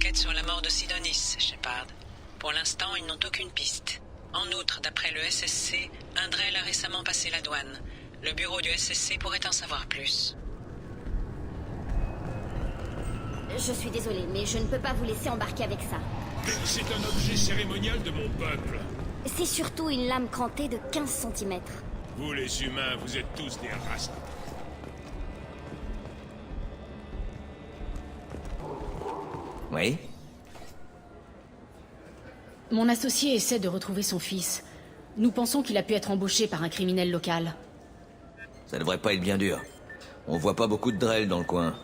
enquête sur la mort de Sidonis, Shepard. Pour l'instant, ils n'ont aucune piste. En outre, d'après le SSC, Indrel a récemment passé la douane. Le bureau du SSC pourrait en savoir plus. Je suis désolée, mais je ne peux pas vous laisser embarquer avec ça. C'est un objet cérémonial de mon peuple. C'est surtout une lame crantée de 15 cm. Vous les humains, vous êtes tous des races. Oui? Mon associé essaie de retrouver son fils. Nous pensons qu'il a pu être embauché par un criminel local. Ça devrait pas être bien dur. On voit pas beaucoup de Drell dans le coin.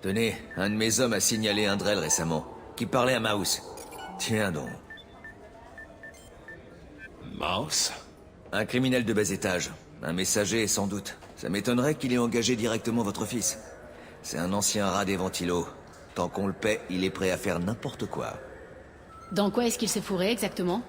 Tenez, un de mes hommes a signalé un Drell récemment, qui parlait à Mouse. Tiens donc. Mouse? Un criminel de bas étage. Un messager, sans doute. Ça m'étonnerait qu'il ait engagé directement votre fils. C'est un ancien rat des ventilos. Tant qu'on le paie, il est prêt à faire n'importe quoi. Dans quoi est-ce qu'il s'est fourré exactement?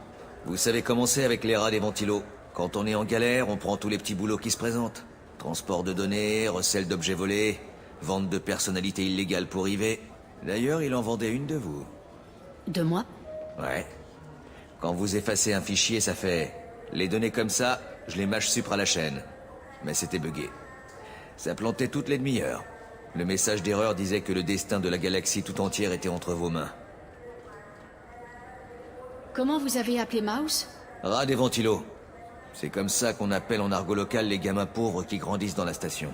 Vous savez comment c'est avec les rats des ventilos. Quand on est en galère, on prend tous les petits boulots qui se présentent. Transport de données, recel d'objets volés, vente de personnalités illégales pour IV. D'ailleurs, il en vendait une de vous. De moi? Ouais. Quand vous effacez un fichier, ça fait... Les données comme ça, je les mâche supra la chaîne. Mais c'était buggé. Ça plantait toutes les demi-heures. Le message d'erreur disait que le destin de la galaxie tout entière était entre vos mains. Comment vous avez appelé Mouse? Rat des ventilos. C'est comme ça qu'on appelle en argot local les gamins pauvres qui grandissent dans la station.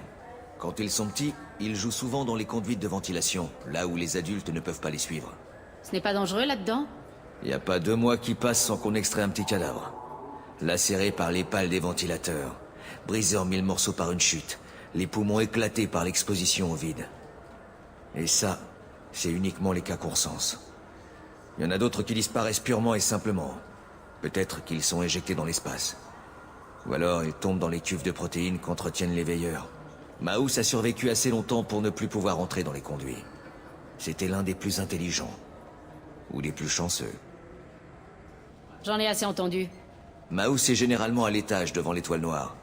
Quand ils sont petits, ils jouent souvent dans les conduites de ventilation, là où les adultes ne peuvent pas les suivre. Ce n'est pas dangereux là-dedans? Y a pas 2 mois qui passent sans qu'on extrait un petit cadavre. Lacéré par les pales des ventilateurs, brisé en 1000 morceaux par une chute, les poumons éclatés par l'exposition au vide. Et ça, c'est uniquement les cas qu'on recense. Il y en a d'autres qui disparaissent purement et simplement. Peut-être qu'ils sont éjectés dans l'espace. Ou alors ils tombent dans les cuves de protéines qu'entretiennent les veilleurs. Mouse a survécu assez longtemps pour ne plus pouvoir entrer dans les conduits. C'était l'un des plus intelligents. Ou des plus chanceux. J'en ai assez entendu. Mouse est généralement à l'étage devant l'étoile noire.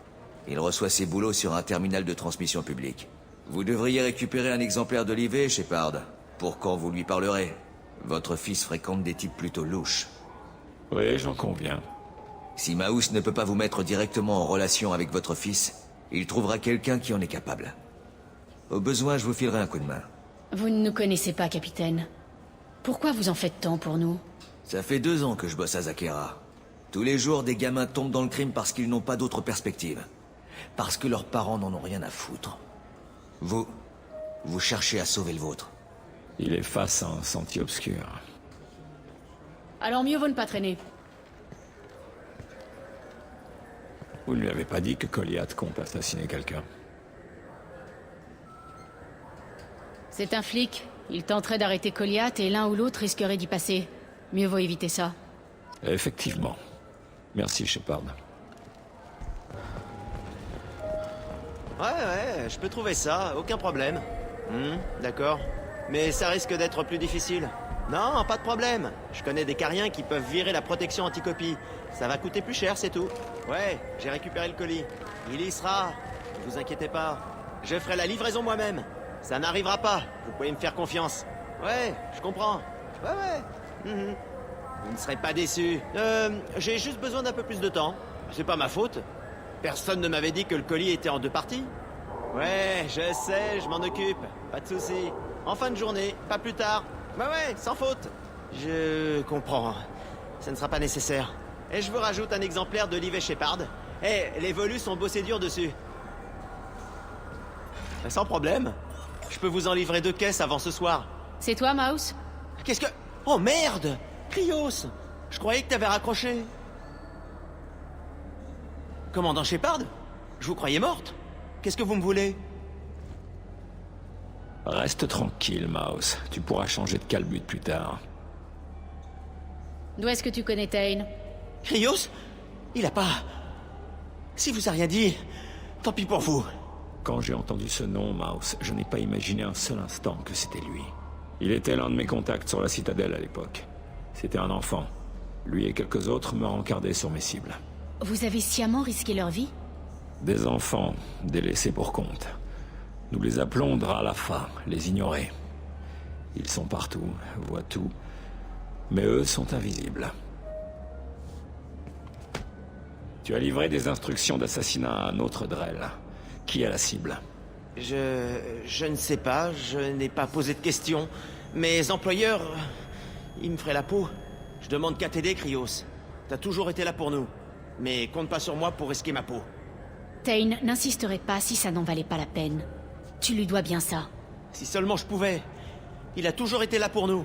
Il reçoit ses boulots sur un terminal de transmission publique. Vous devriez récupérer un exemplaire de l'IV, Shepard, pour quand vous lui parlerez. Votre fils fréquente des types plutôt louches. Oui, j'en conviens. Si Mouse ne peut pas vous mettre directement en relation avec votre fils, il trouvera quelqu'un qui en est capable. Au besoin, je vous filerai un coup de main. Vous ne nous connaissez pas, capitaine. Pourquoi vous en faites tant pour nous? Ça fait 2 ans que je bosse à Zakera. Tous les jours, des gamins tombent dans le crime parce qu'ils n'ont pas d'autre perspective. Parce que leurs parents n'en ont rien à foutre. Vous cherchez à sauver le vôtre. Il est face à un sentier obscur. Alors mieux vaut ne pas traîner. Vous ne lui avez pas dit que Goliath compte assassiner quelqu'un? C'est un flic. Il tenterait d'arrêter Goliath et l'un ou l'autre risquerait d'y passer. Mieux vaut éviter ça. Effectivement. Merci, Shepard. Ouais, je peux trouver ça, aucun problème. D'accord. Mais ça risque d'être plus difficile. Non, pas de problème. Je connais des cariens qui peuvent virer la protection anti-copie. Ça va coûter plus cher, c'est tout. Ouais, j'ai récupéré le colis. Il y sera. Ne vous inquiétez pas. Je ferai la livraison moi-même. Ça n'arrivera pas. Vous pouvez me faire confiance. Ouais, je comprends. Ouais. Vous ne serez pas déçus. J'ai juste besoin d'un peu plus de temps. C'est pas ma faute. Personne ne m'avait dit que le colis était en 2 parties. Ouais, je sais, je m'en occupe. Pas de soucis. En fin de journée, pas plus tard. Ouais, sans faute. Je comprends. Ça ne sera pas nécessaire. Et je vous rajoute un exemplaire de l'IV Shepard. Les volus sont bossés dur dessus. Sans problème. Je peux vous en livrer 2 caisses avant ce soir. C'est toi, Mouse? Qu'est-ce que... Oh merde! Krios! Je croyais que t'avais raccroché. Commandant Shepard? Je vous croyais morte? Qu'est-ce que vous me voulez? Reste tranquille, Mouse. Tu pourras changer de calbut plus tard. D'où est-ce que tu connais Tain? Krios? Il a pas... Si vous a rien dit, tant pis pour vous. Quand j'ai entendu ce nom, Mouse, je n'ai pas imaginé un seul instant que c'était lui. Il était l'un de mes contacts sur la citadelle à l'époque. C'était un enfant. Lui et quelques autres me rencardaient sur mes cibles. Vous avez sciemment risqué leur vie? Des enfants, délaissés pour compte. Nous les appelons Dralafa, les ignorés. Ils sont partout, voient tout, mais eux sont invisibles. Tu as livré des instructions d'assassinat à un autre Drell. Qui est la cible? Je ne sais pas, je n'ai pas posé de questions. Mes employeurs, ils me feraient la peau. Je demande qu'à t'aider, Krios. T'as toujours été là pour nous. Mais compte pas sur moi pour risquer ma peau. Tain n'insisterait pas si ça n'en valait pas la peine. Tu lui dois bien ça. Si seulement je pouvais. Il a toujours été là pour nous.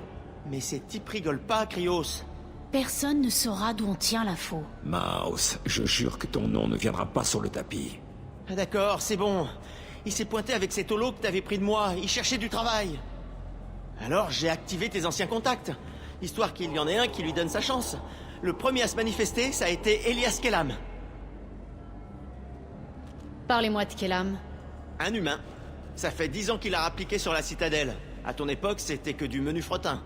Mais ces types rigolent pas, Krios. Personne ne saura d'où on tient l'info. Mouse, je jure que ton nom ne viendra pas sur le tapis. Ah d'accord, c'est bon. Il s'est pointé avec cet holo que t'avais pris de moi. Il cherchait du travail. Alors j'ai activé tes anciens contacts. Histoire qu'il y en ait un qui lui donne sa chance. Le premier à se manifester, ça a été Elias Kellam. Parlez-moi de Kellam. Un humain. Ça fait 10 ans qu'il a rappliqué sur la citadelle. À ton époque, c'était que du menu frottin.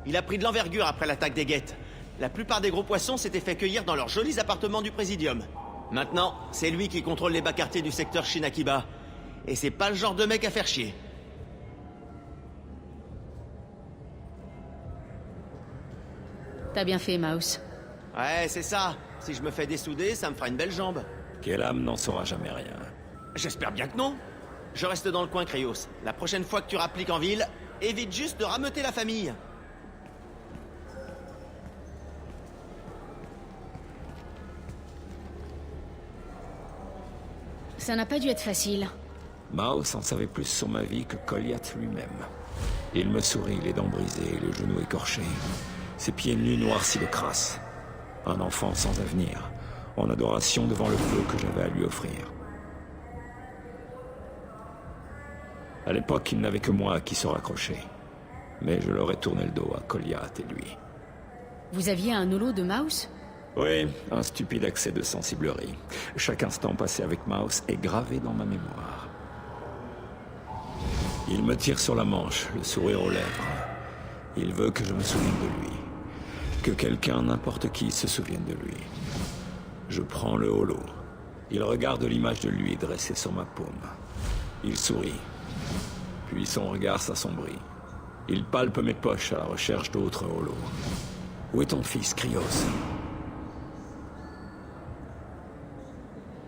Il a pris de l'envergure après l'attaque des guettes. La plupart des gros poissons s'étaient fait cueillir dans leurs jolis appartements du Présidium. Maintenant, c'est lui qui contrôle les bas quartiers du secteur Shinakiba. Et c'est pas le genre de mec à faire chier. T'as bien fait, Mouse. Ouais, c'est ça. Si je me fais dessouder, ça me fera une belle jambe. Kellam n'en saura jamais rien. J'espère bien que non. Je reste dans le coin, Krios. La prochaine fois que tu rappliques en ville, évite juste de rameuter la famille. Ça n'a pas dû être facile. Mouse en savait plus sur ma vie que Goliath lui-même. Il me sourit, les dents brisées, les genoux écorchés. Ses pieds nus noircis de crasse. Un enfant sans avenir, en adoration devant le feu que j'avais à lui offrir. À l'époque, il n'avait que moi à qui se raccrocher. Mais je leur ai tourné le dos à Goliath et lui. Vous aviez un holo de Mouse? Oui, un stupide accès de sensiblerie. Chaque instant passé avec Mouse est gravé dans ma mémoire. Il me tire sur la manche, le sourire aux lèvres. Il veut que je me souvienne de lui. Que quelqu'un, n'importe qui, se souvienne de lui. Je prends le holo. Il regarde l'image de lui dressée sur ma paume. Il sourit. Puis son regard s'assombrit. Il palpe mes poches à la recherche d'autres holos. Où est ton fils, Krios?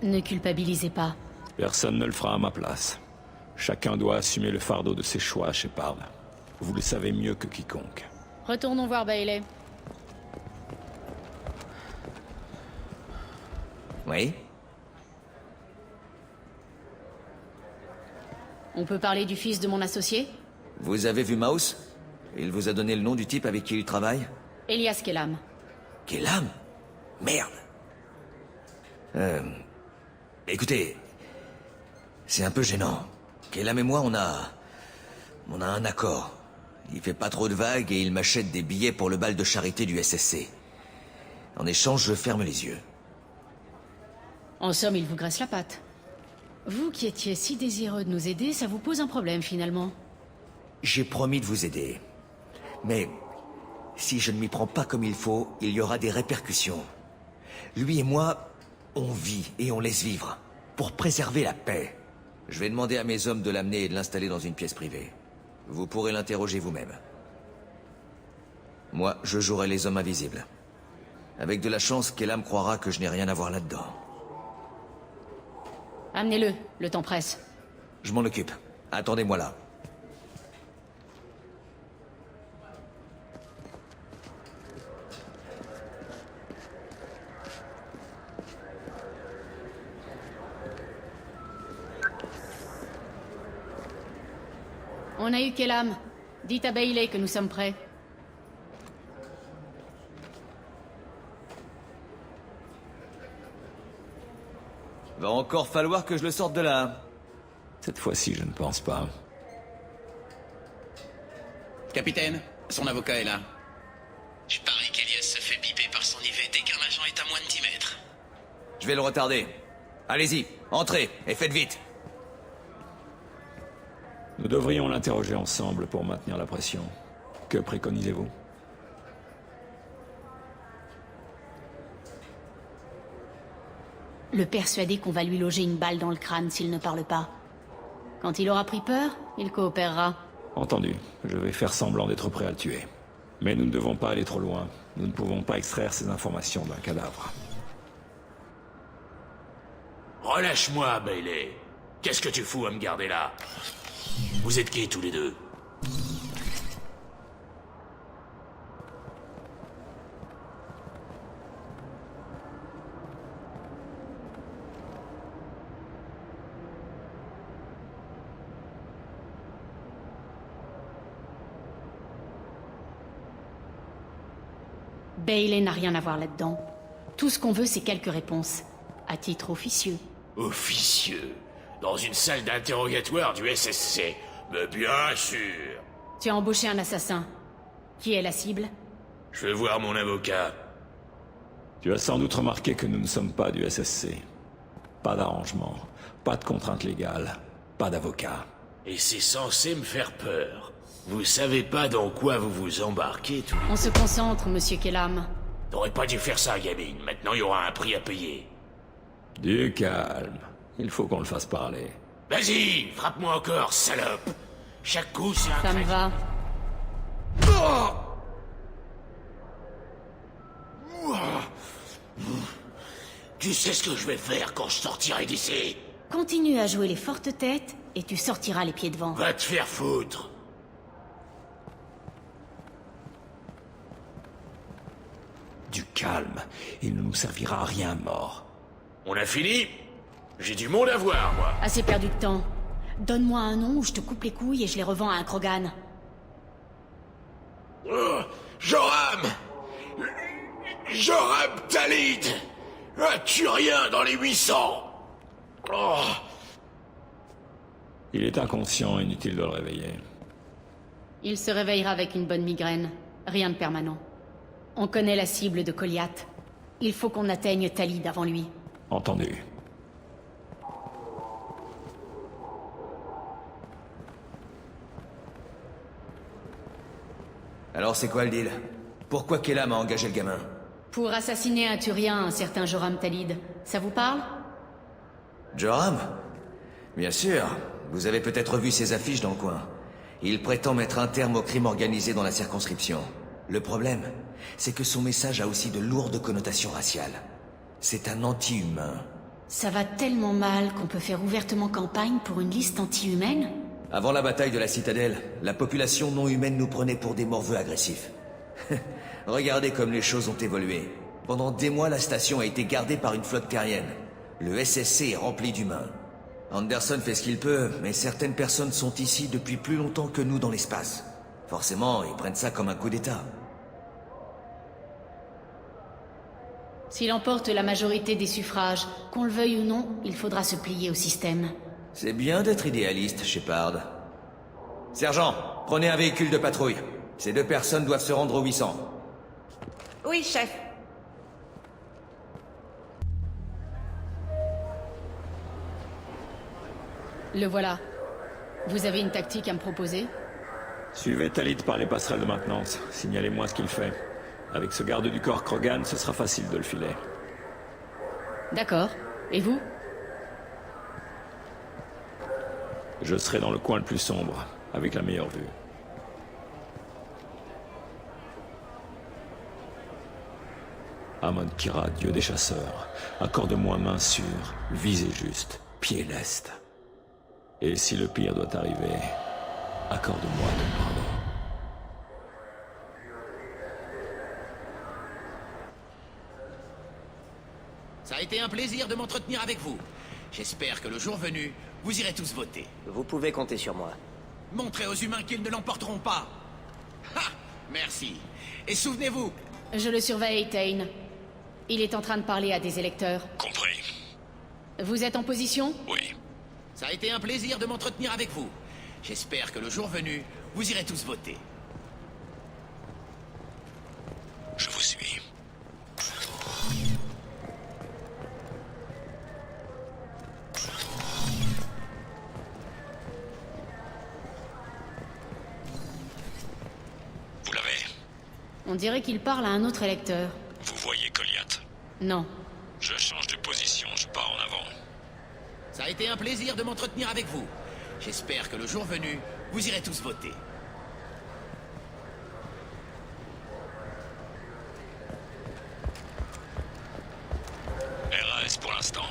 Ne culpabilisez pas. Personne ne le fera à ma place. Chacun doit assumer le fardeau de ses choix, Shepard. Vous le savez mieux que quiconque. Retournons voir Bailey. Oui? On peut parler du fils de mon associé? Vous avez vu Mouse? Il vous a donné le nom du type avec qui il travaille? Elias Kellam. Kellam? Merde. Écoutez, c'est un peu gênant. Kellam et moi, on a un accord. Il fait pas trop de vagues et il m'achète des billets pour le bal de charité du SSC. En échange, je ferme les yeux. En somme, il vous graisse la patte. Vous qui étiez si désireux de nous aider, ça vous pose un problème finalement. J'ai promis de vous aider. Mais si je ne m'y prends pas comme il faut, il y aura des répercussions. Lui et moi, on vit et on laisse vivre. Pour préserver la paix. Je vais demander à mes hommes de l'amener et de l'installer dans une pièce privée. Vous pourrez l'interroger vous-même. Moi, je jouerai les hommes invisibles. Avec de la chance, Kellam croira que je n'ai rien à voir là-dedans. Amenez-le, le temps presse. Je m'en occupe. Attendez-moi là. On a eu Kellam. Dites à Bailey que nous sommes prêts. Va encore falloir que je le sorte de là. Cette fois-ci, je ne pense pas. Capitaine, son avocat est là. Je parie qu'Elias se fait biper par son IV dès qu'un agent est à moins de 10 mètres. Je vais le retarder. Allez-y, entrez, et faites vite. Nous devrions l'interroger ensemble pour maintenir la pression. Que préconisez-vous? Le persuader qu'on va lui loger une balle dans le crâne s'il ne parle pas. Quand il aura pris peur, il coopérera. Entendu. Je vais faire semblant d'être prêt à le tuer. Mais nous ne devons pas aller trop loin. Nous ne pouvons pas extraire ces informations d'un cadavre. Relâche-moi, Bailey. Qu'est-ce que tu fous à me garder là? Vous êtes qui tous les deux? Bailey n'a rien à voir là-dedans. Tout ce qu'on veut, c'est quelques réponses. À titre officieux. Officieux? Dans une salle d'interrogatoire du SSC? Mais bien sûr. Tu as embauché un assassin. Qui est la cible? Je veux voir mon avocat. Tu as sans doute remarqué que nous ne sommes pas du SSC. Pas d'arrangement, pas de contraintes légales, pas d'avocat. Et c'est censé me faire peur. Vous savez pas dans quoi vous vous embarquez, tous les... On se concentre, monsieur Kellam. T'aurais pas dû faire ça, gamine. Maintenant, il y aura un prix à payer. Du calme. Il faut qu'on le fasse parler. Vas-y, frappe-moi encore, salope. Chaque coup, c'est un... Ça me va. Tu sais ce que je vais faire quand je sortirai d'ici? Continue à jouer les fortes têtes, et tu sortiras les pieds devant. Va te faire foutre. Du calme. Il ne nous servira à rien, mort. On a fini? J'ai du monde à voir, moi. Assez perdu de temps. Donne-moi un nom ou je te coupe les couilles et je les revends à un Krogan. Joram! Joram Talid! As-tu rien dans les 800? Oh. Il est inconscient, inutile de le réveiller. Il se réveillera avec une bonne migraine. Rien de permanent. On connaît la cible de Goliath. Il faut qu'on atteigne Talid avant lui. Entendu. Alors c'est quoi le deal? Pourquoi Kellam a engagé le gamin? Pour assassiner un Turien, un certain Joram Talid. Ça vous parle? Joram? Bien sûr. Vous avez peut-être vu ses affiches dans le coin. Il prétend mettre un terme au crime organisé dans la circonscription. Le problème, c'est que son message a aussi de lourdes connotations raciales. C'est un anti-humain. Ça va tellement mal qu'on peut faire ouvertement campagne pour une liste anti-humaine? Avant la bataille de la Citadelle, la population non humaine nous prenait pour des morveux agressifs. Regardez comme les choses ont évolué. Pendant des mois, la station a été gardée par une flotte terrienne. Le SSC est rempli d'humains. Anderson fait ce qu'il peut, mais certaines personnes sont ici depuis plus longtemps que nous dans l'espace. Forcément, ils prennent ça comme un coup d'État. S'il emporte la majorité des suffrages, qu'on le veuille ou non, il faudra se plier au système. C'est bien d'être idéaliste, Shepard. Sergent, prenez un véhicule de patrouille. Ces 2 personnes doivent se rendre au 800. Oui, chef. Le voilà. Vous avez une tactique à me proposer? Suivez Talid par les passerelles de maintenance. Signalez-moi ce qu'il fait. Avec ce garde du corps Krogan, ce sera facile de le filer. D'accord. Et vous? Je serai dans le coin le plus sombre, avec la meilleure vue. Amon Kira, dieu des chasseurs, accorde-moi main sûre, visée juste, pied leste. Et si le pire doit arriver, accorde-moi ton pardon. Ça a été un plaisir de m'entretenir avec vous. J'espère que le jour venu, vous irez tous voter. Vous pouvez compter sur moi. Montrez aux humains qu'ils ne l'emporteront pas. Ha! Merci. Et souvenez-vous... Je le surveille, Tain. Il est en train de parler à des électeurs. Compris. Vous êtes en position? Oui. Ça a été un plaisir de m'entretenir avec vous. J'espère que le jour venu, vous irez tous voter. Je vous suis. Vous l'avez? On dirait qu'il parle à un autre électeur. Vous voyez Goliath? Non. Je change de position, je pars en avant. Ça a été un plaisir de m'entretenir avec vous. J'espère que le jour venu, vous irez tous voter. RAS pour l'instant.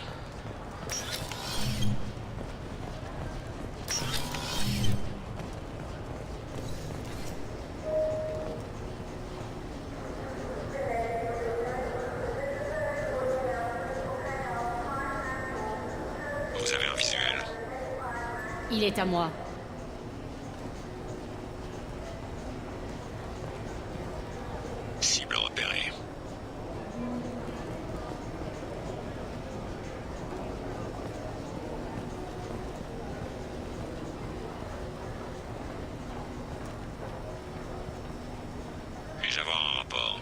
Vous avez un visuel. Il est à moi. Cible repérée. Puis-je avoir un rapport?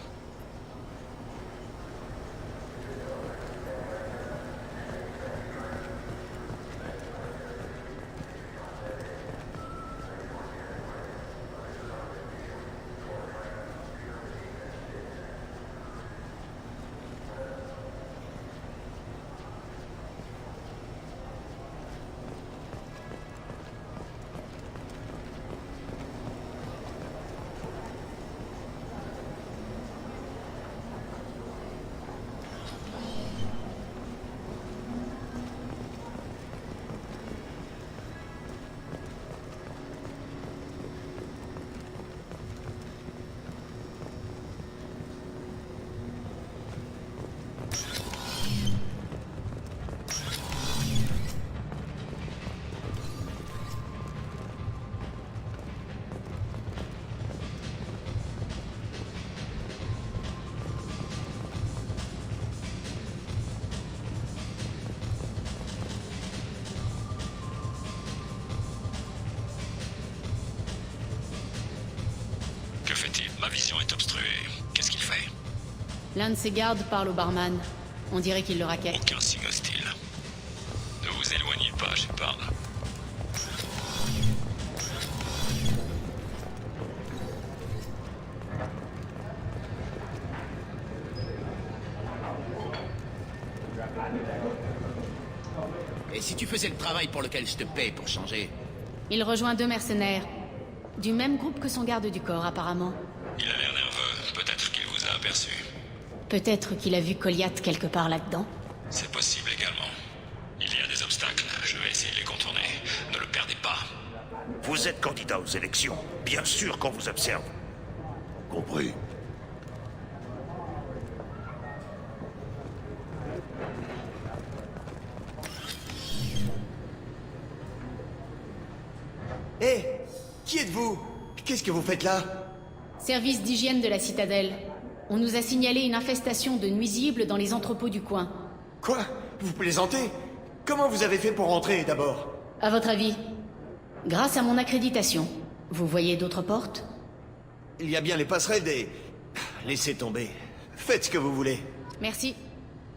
Que fait-il? Ma vision est obstruée. Qu'est-ce qu'il fait? L'un de ses gardes parle au barman. On dirait qu'il le raquette. Aucun signe hostile. Ne vous éloignez pas, Shepard. Et si tu faisais le travail pour lequel je te paye pour changer? Il rejoint 2 mercenaires. Du même groupe que son garde du corps, apparemment. Il a l'air nerveux. Peut-être qu'il vous a aperçu. Peut-être qu'il a vu Goliath quelque part là-dedans. C'est possible également. Il y a des obstacles. Je vais essayer de les contourner. Ne le perdez pas. Vous êtes candidat aux élections. Bien sûr qu'on vous observe. Compris. Hé, qui êtes-vous? Qu'est-ce que vous faites là? Service d'hygiène de la citadelle. On nous a signalé une infestation de nuisibles dans les entrepôts du coin. Quoi? Vous plaisantez? Comment vous avez fait pour rentrer, d'abord? À votre avis? Grâce à mon accréditation. Vous voyez d'autres portes? Il y a bien les passerelles des... Laissez tomber. Faites ce que vous voulez. Merci.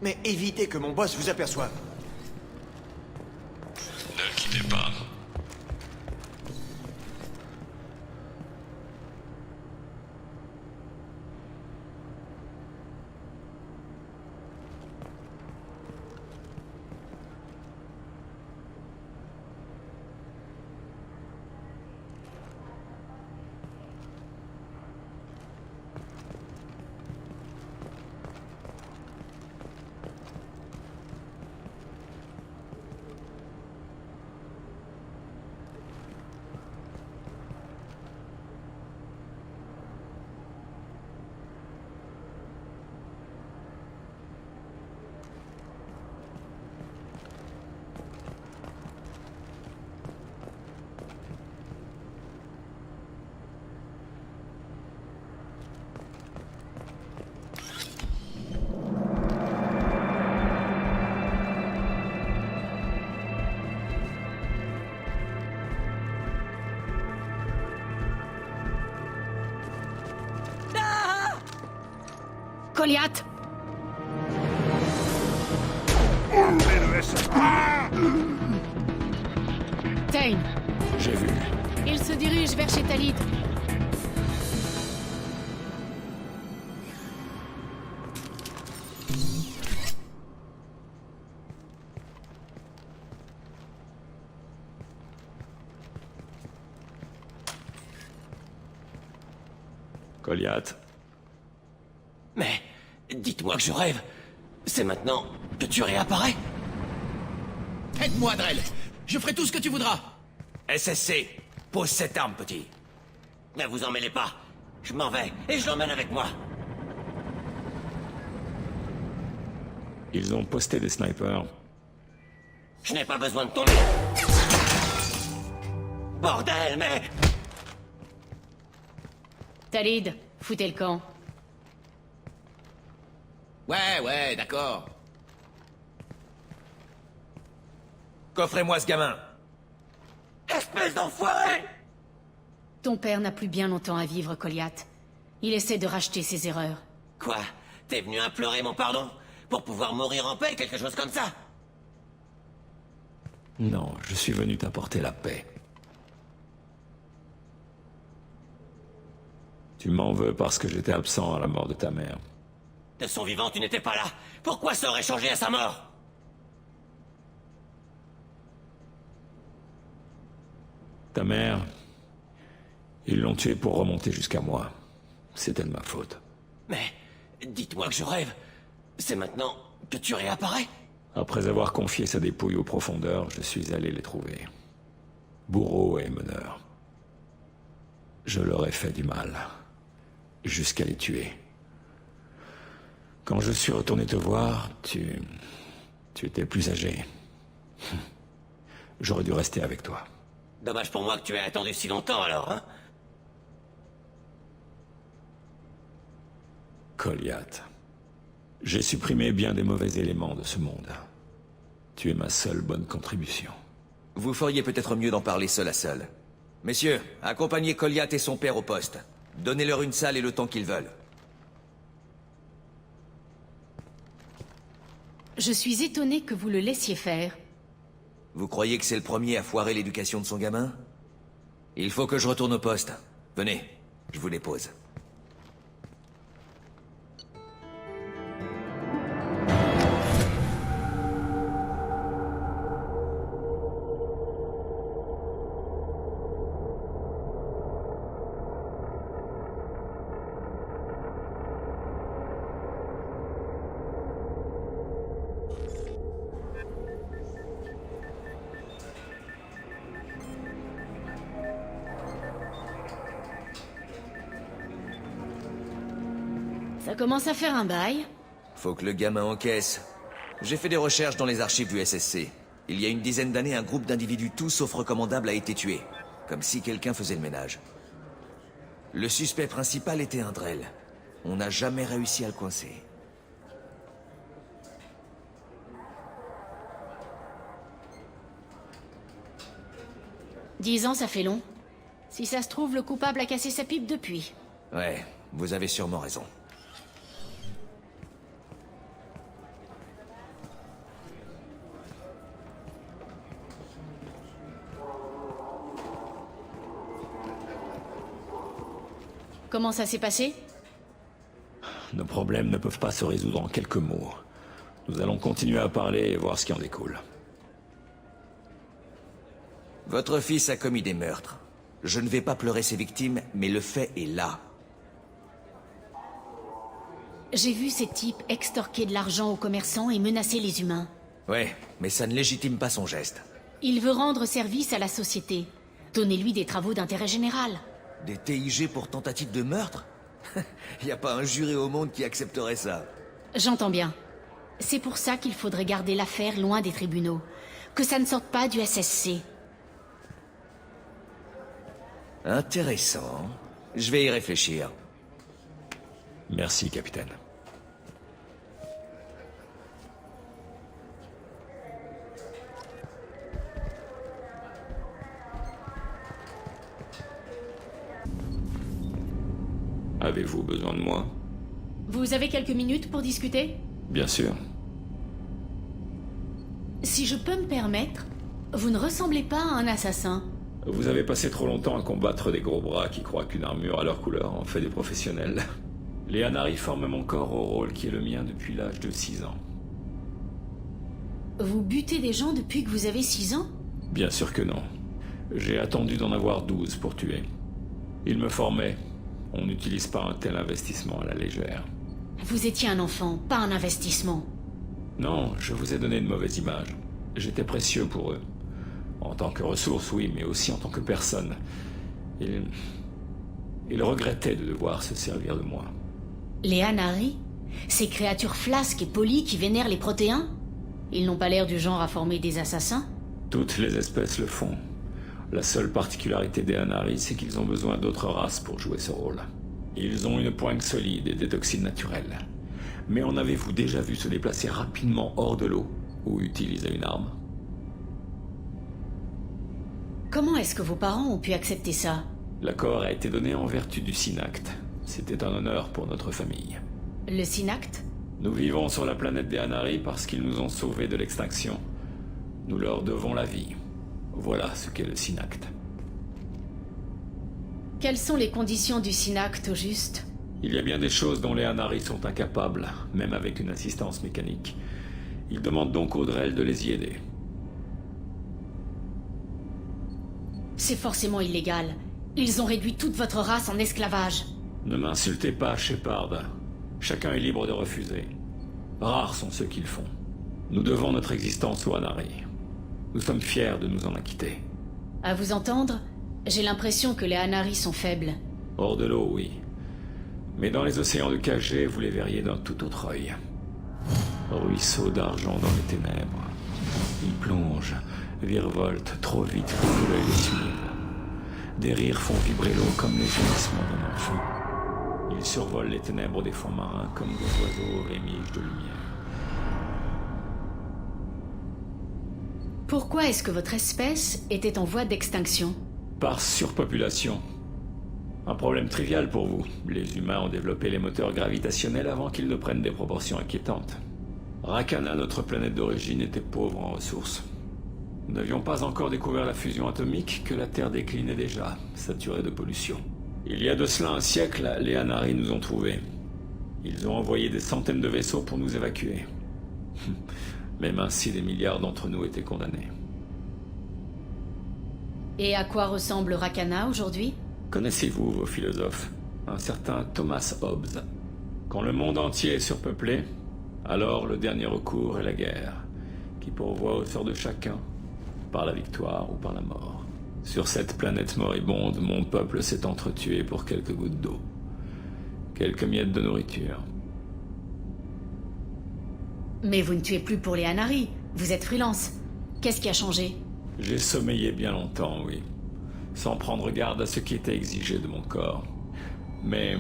Mais évitez que mon boss vous aperçoive. Ne le quittez pas. Goliath! Tain, J'ai vu. il se dirige vers chez Talid. Goliath, Mais dites-moi que je rêve. C'est maintenant que tu réapparais? Aide-moi, Drell. Je ferai tout ce que tu voudras. SSC, pose cette arme, petit. Ne vous en mêlez pas. Je m'en vais et je l'emmène avec moi. ils ont posté des snipers. Je n'ai pas besoin de ton... Bordel, mais... Talid, foutez le camp. Ouais, d'accord. Coffrez-moi ce gamin. Espèce d'enfoiré! Ton père n'a plus bien longtemps à vivre, Goliath. Il essaie de racheter ses erreurs. Quoi? T'es venu implorer mon pardon? Pour pouvoir mourir en paix, quelque chose comme ça? Non, je suis venu t'apporter la paix. Tu m'en veux parce que j'étais absent à la mort de ta mère. De son vivant, tu n'étais pas là. Pourquoi ça aurait changé à sa mort? Ta mère, ils l'ont tuée pour remonter jusqu'à moi. C'était de ma faute. Mais dites-moi que je rêve. C'est maintenant que tu réapparais? Après avoir confié sa dépouille aux profondeurs, je suis allé les trouver. Bourreaux et meneurs. Je leur ai fait du mal. Jusqu'à les tuer. Quand je suis retourné te voir, tu étais plus âgé. J'aurais dû rester avec toi. Dommage pour moi que tu aies attendu si longtemps alors, hein? Goliath. J'ai supprimé bien des mauvais éléments de ce monde. Tu es ma seule bonne contribution. Vous feriez peut-être mieux d'en parler seul à seul. Messieurs, accompagnez Goliath et son père au poste. Donnez-leur une salle et le temps qu'ils veulent. Je suis étonné que vous le laissiez faire. Vous croyez que c'est le premier à foirer l'éducation de son gamin? Il faut que je retourne au poste. Venez, je vous dépose. Ça commence à faire un bail. Faut que le gamin encaisse. J'ai fait des recherches dans les archives du SSC. Il y a une dizaine d'années, un groupe d'individus tout sauf recommandables a été tué. Comme si quelqu'un faisait le ménage. Le suspect principal était un Drell. On n'a jamais réussi à le coincer. « 10 ans, ça fait long. Si ça se trouve, le coupable a cassé sa pipe depuis. Ouais, vous avez sûrement raison. Comment ça s'est passé? Nos problèmes ne peuvent pas se résoudre en quelques mots. Nous allons continuer à parler et voir ce qui en découle. Votre fils a commis des meurtres. Je ne vais pas pleurer ses victimes, mais le fait est là. J'ai vu ces types extorquer de l'argent aux commerçants et menacer les humains. Ouais, mais ça ne légitime pas son geste. Il veut rendre service à la société. Donnez-lui des travaux d'intérêt général. Des TIG pour tentative de meurtre? Y a pas un juré au monde qui accepterait ça. J'entends bien. C'est pour ça qu'il faudrait garder l'affaire loin des tribunaux. Que ça ne sorte pas du SSC. Intéressant. Je vais y réfléchir. Merci, capitaine. Avez-vous besoin de moi? Vous avez quelques minutes pour discuter? Bien sûr. Si je peux me permettre, vous ne ressemblez pas à un assassin. Vous avez passé trop longtemps à combattre des gros bras qui croient qu'une armure à leur couleur en fait des professionnels. Les Anari forment mon corps au rôle qui est le mien depuis l'âge de 6 ans. Vous butez des gens depuis que vous avez 6 ans? Bien sûr que non. J'ai attendu d'en avoir 12 pour tuer. Ils me formaient, On n'utilise pas un tel investissement à la légère. Vous étiez un enfant, pas un investissement. Non, je vous ai donné une mauvaise image. J'étais précieux pour eux. En tant que ressource, oui, mais aussi en tant que personne. Ils regrettaient de devoir se servir de moi. Les Anari? Ces créatures flasques et polies qui vénèrent les protéins? Ils n'ont pas l'air du genre à former des assassins? Toutes les espèces le font. La seule particularité des Anari, c'est qu'ils ont besoin d'autres races pour jouer ce rôle. Ils ont une pointe solide et des toxines naturelles. Mais en avez-vous déjà vu se déplacer rapidement hors de l'eau ou utiliser une arme? Comment est-ce que vos parents ont pu accepter ça? L'accord a été donné en vertu du Synacte. C'était un honneur pour notre famille. Le Synacte? Nous vivons sur la planète des Anari parce qu'ils nous ont sauvés de l'extinction. Nous leur devons la vie. Voilà ce qu'est le Synacte. Quelles sont les conditions du Synacte au juste? Il y a bien des choses dont les Anari sont incapables, même avec une assistance mécanique. Ils demandent donc aux Drell de les y aider. C'est forcément illégal. Ils ont réduit toute votre race en esclavage. Ne m'insultez pas, Shepard. Chacun est libre de refuser. Rares sont ceux qui le font. Nous devons notre existence aux Anari. Nous sommes fiers de nous en acquitter. À vous entendre, j'ai l'impression que les Anari sont faibles. Hors de l'eau, oui. Mais dans les océans de KG, vous les verriez d'un tout autre œil. Ruisseau d'argent dans les ténèbres. Ils plongent, virevoltent trop vite pour que l'œil les suive. Des rires font vibrer l'eau comme les gémissements d'un enfant. Ils survolent les ténèbres des fonds marins comme des oiseaux rémiges de lumière. Pourquoi est-ce que votre espèce était en voie d'extinction? Par surpopulation. Un problème trivial pour vous. Les humains ont développé les moteurs gravitationnels avant qu'ils ne prennent des proportions inquiétantes. Rakana, notre planète d'origine, était pauvre en ressources. Nous n'avions pas encore découvert la fusion atomique que la Terre déclinait déjà, saturée de pollution. Il y a de cela un siècle, les Anari nous ont trouvés. Ils ont envoyé des centaines de vaisseaux pour nous évacuer. Même ainsi, des milliards d'entre nous étaient condamnés. Et à quoi ressemble Rakana aujourd'hui? Connaissez-vous vos philosophes? Un certain Thomas Hobbes. Quand le monde entier est surpeuplé, alors le dernier recours est la guerre, qui pourvoit au sort de chacun, par la victoire ou par la mort. Sur cette planète moribonde, mon peuple s'est entretué pour quelques gouttes d'eau. Quelques miettes de nourriture. Mais vous ne tuez plus pour les Anari. Vous êtes freelance. Qu'est-ce qui a changé? J'ai sommeillé bien longtemps, oui. Sans prendre garde à ce qui était exigé de mon corps. Mais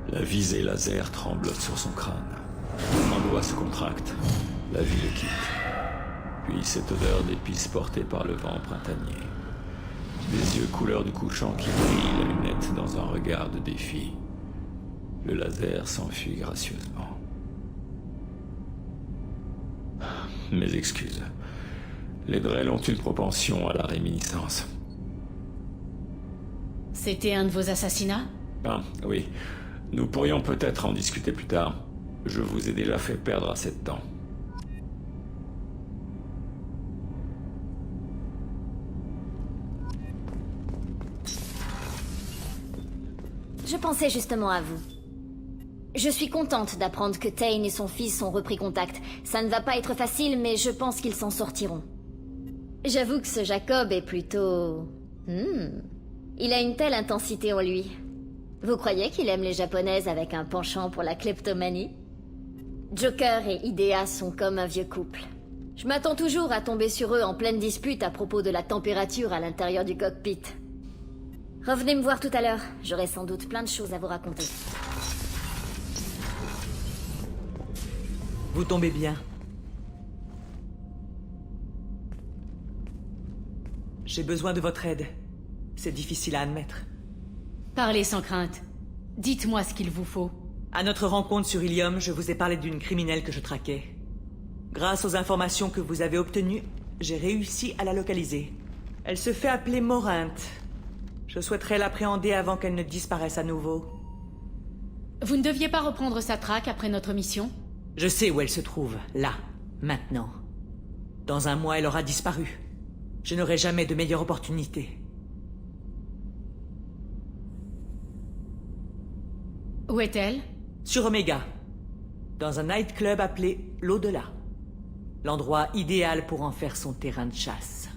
la visée laser tremblote sur son crâne. Un doigt se contracte. La vie le quitte. Puis cette odeur d'épices portée par le vent printanier. Des yeux couleur du couchant qui brillent la lunette dans un regard de défi. Le laser s'enfuit gracieusement. Mes excuses. Les Drell ont une propension à la réminiscence. C'était un de vos assassinats? Ah, oui. Nous pourrions peut-être en discuter plus tard. Je vous ai déjà fait perdre assez de temps. Je pensais justement à vous. Je suis contente d'apprendre que Tain et son fils ont repris contact. Ça ne va pas être facile, mais je pense qu'ils s'en sortiront. J'avoue que ce Jacob est plutôt... Il a une telle intensité en lui. Vous croyez qu'il aime les japonaises avec un penchant pour la kleptomanie? Joker et Idea sont comme un vieux couple. Je m'attends toujours à tomber sur eux en pleine dispute à propos de la température à l'intérieur du cockpit. Revenez me voir tout à l'heure, j'aurai sans doute plein de choses à vous raconter. Vous tombez bien. J'ai besoin de votre aide. C'est difficile à admettre. Parlez sans crainte. Dites-moi ce qu'il vous faut. À notre rencontre sur Ilium, je vous ai parlé d'une criminelle que je traquais. Grâce aux informations que vous avez obtenues, j'ai réussi à la localiser. Elle se fait appeler Morinthe. Je souhaiterais l'appréhender avant qu'elle ne disparaisse à nouveau. Vous ne deviez pas reprendre sa traque après notre mission? Je sais où elle se trouve, là, maintenant. Dans un mois, elle aura disparu. Je n'aurai jamais de meilleure opportunité. Où est-elle? Sur Omega, dans un nightclub appelé l'Au-delà. L'endroit idéal pour en faire son terrain de chasse.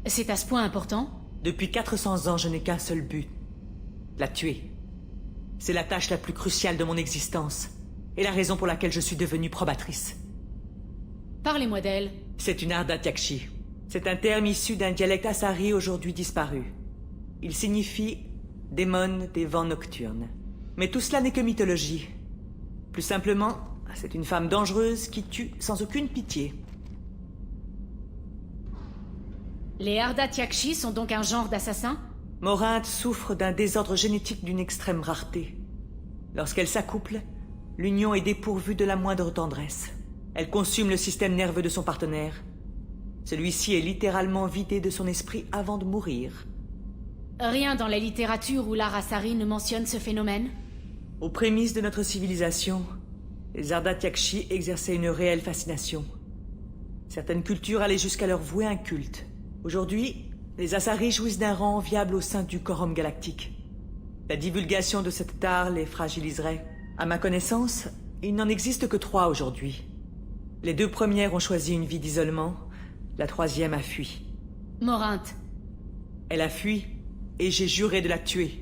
C'est à ce point important? Depuis 400 ans, je n'ai qu'un seul but. La tuer. C'est la tâche la plus cruciale de mon existence, et la raison pour laquelle je suis devenue probatrice. Parlez-moi d'elle. C'est une Ardatiakshi. C'est un terme issu d'un dialecte assari aujourd'hui disparu. Il signifie « démon des vents nocturnes ». Mais tout cela n'est que mythologie. Plus simplement, c'est une femme dangereuse qui tue sans aucune pitié. Les Ardatiakshi sont donc un genre d'assassin? Morinthe souffre d'un désordre génétique d'une extrême rareté. Lorsqu'elle s'accouple, l'union est dépourvue de la moindre tendresse. Elle consume le système nerveux de son partenaire. Celui-ci est littéralement vidé de son esprit avant de mourir. Rien dans la littérature ou l'art assari ne mentionne ce phénomène? Aux prémices de notre civilisation, les Ardatiakshi exerçaient une réelle fascination. Certaines cultures allaient jusqu'à leur vouer un culte. Aujourd'hui, les Asari jouissent d'un rang enviable au sein du quorum galactique. La divulgation de cette art les fragiliserait. À ma connaissance, il n'en existe que 3 aujourd'hui. Les 2 premières ont choisi une vie d'isolement, la 3e a fui. Morinthe. Elle a fui, et j'ai juré de la tuer.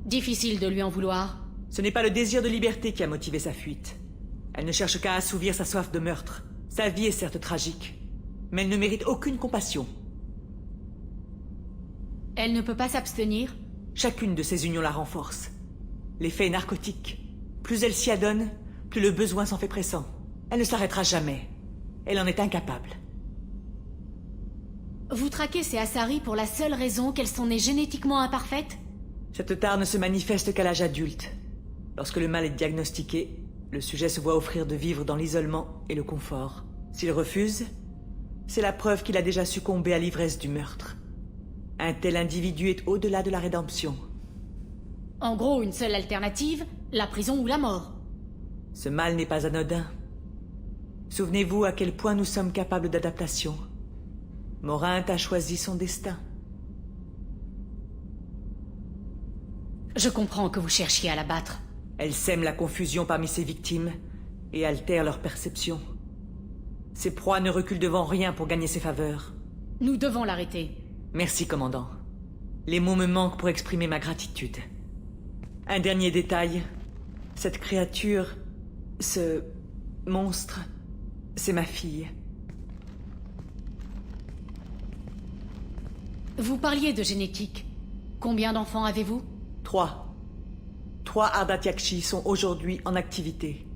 Difficile de lui en vouloir. Ce n'est pas le désir de liberté qui a motivé sa fuite. Elle ne cherche qu'à assouvir sa soif de meurtre. Sa vie est certes tragique, mais elle ne mérite aucune compassion. Elle ne peut pas s'abstenir? Chacune de ces unions la renforce. L'effet est narcotique. Plus elle s'y adonne, plus le besoin s'en fait pressant. Elle ne s'arrêtera jamais. Elle en est incapable. Vous traquez ces Asari pour la seule raison qu'elles sont nées génétiquement imparfaites? Cette tare ne se manifeste qu'à l'âge adulte. Lorsque le mal est diagnostiqué, le sujet se voit offrir de vivre dans l'isolement et le confort. S'il refuse, c'est la preuve qu'il a déjà succombé à l'ivresse du meurtre. Un tel individu est au-delà de la rédemption. En gros, une seule alternative, la prison ou la mort. Ce mal n'est pas anodin. Souvenez-vous à quel point nous sommes capables d'adaptation. Morinthe a choisi son destin. Je comprends que vous cherchiez à la battre. Elle sème la confusion parmi ses victimes et altère leur perception. Ses proies ne reculent devant rien pour gagner ses faveurs. Nous devons l'arrêter. Merci, commandant. Les mots me manquent pour exprimer ma gratitude. Un dernier détail. Cette créature, ce monstre, c'est ma fille. Vous parliez de génétique. Combien d'enfants avez-vous? 3. 3 Ardatiakshi sont aujourd'hui en activité.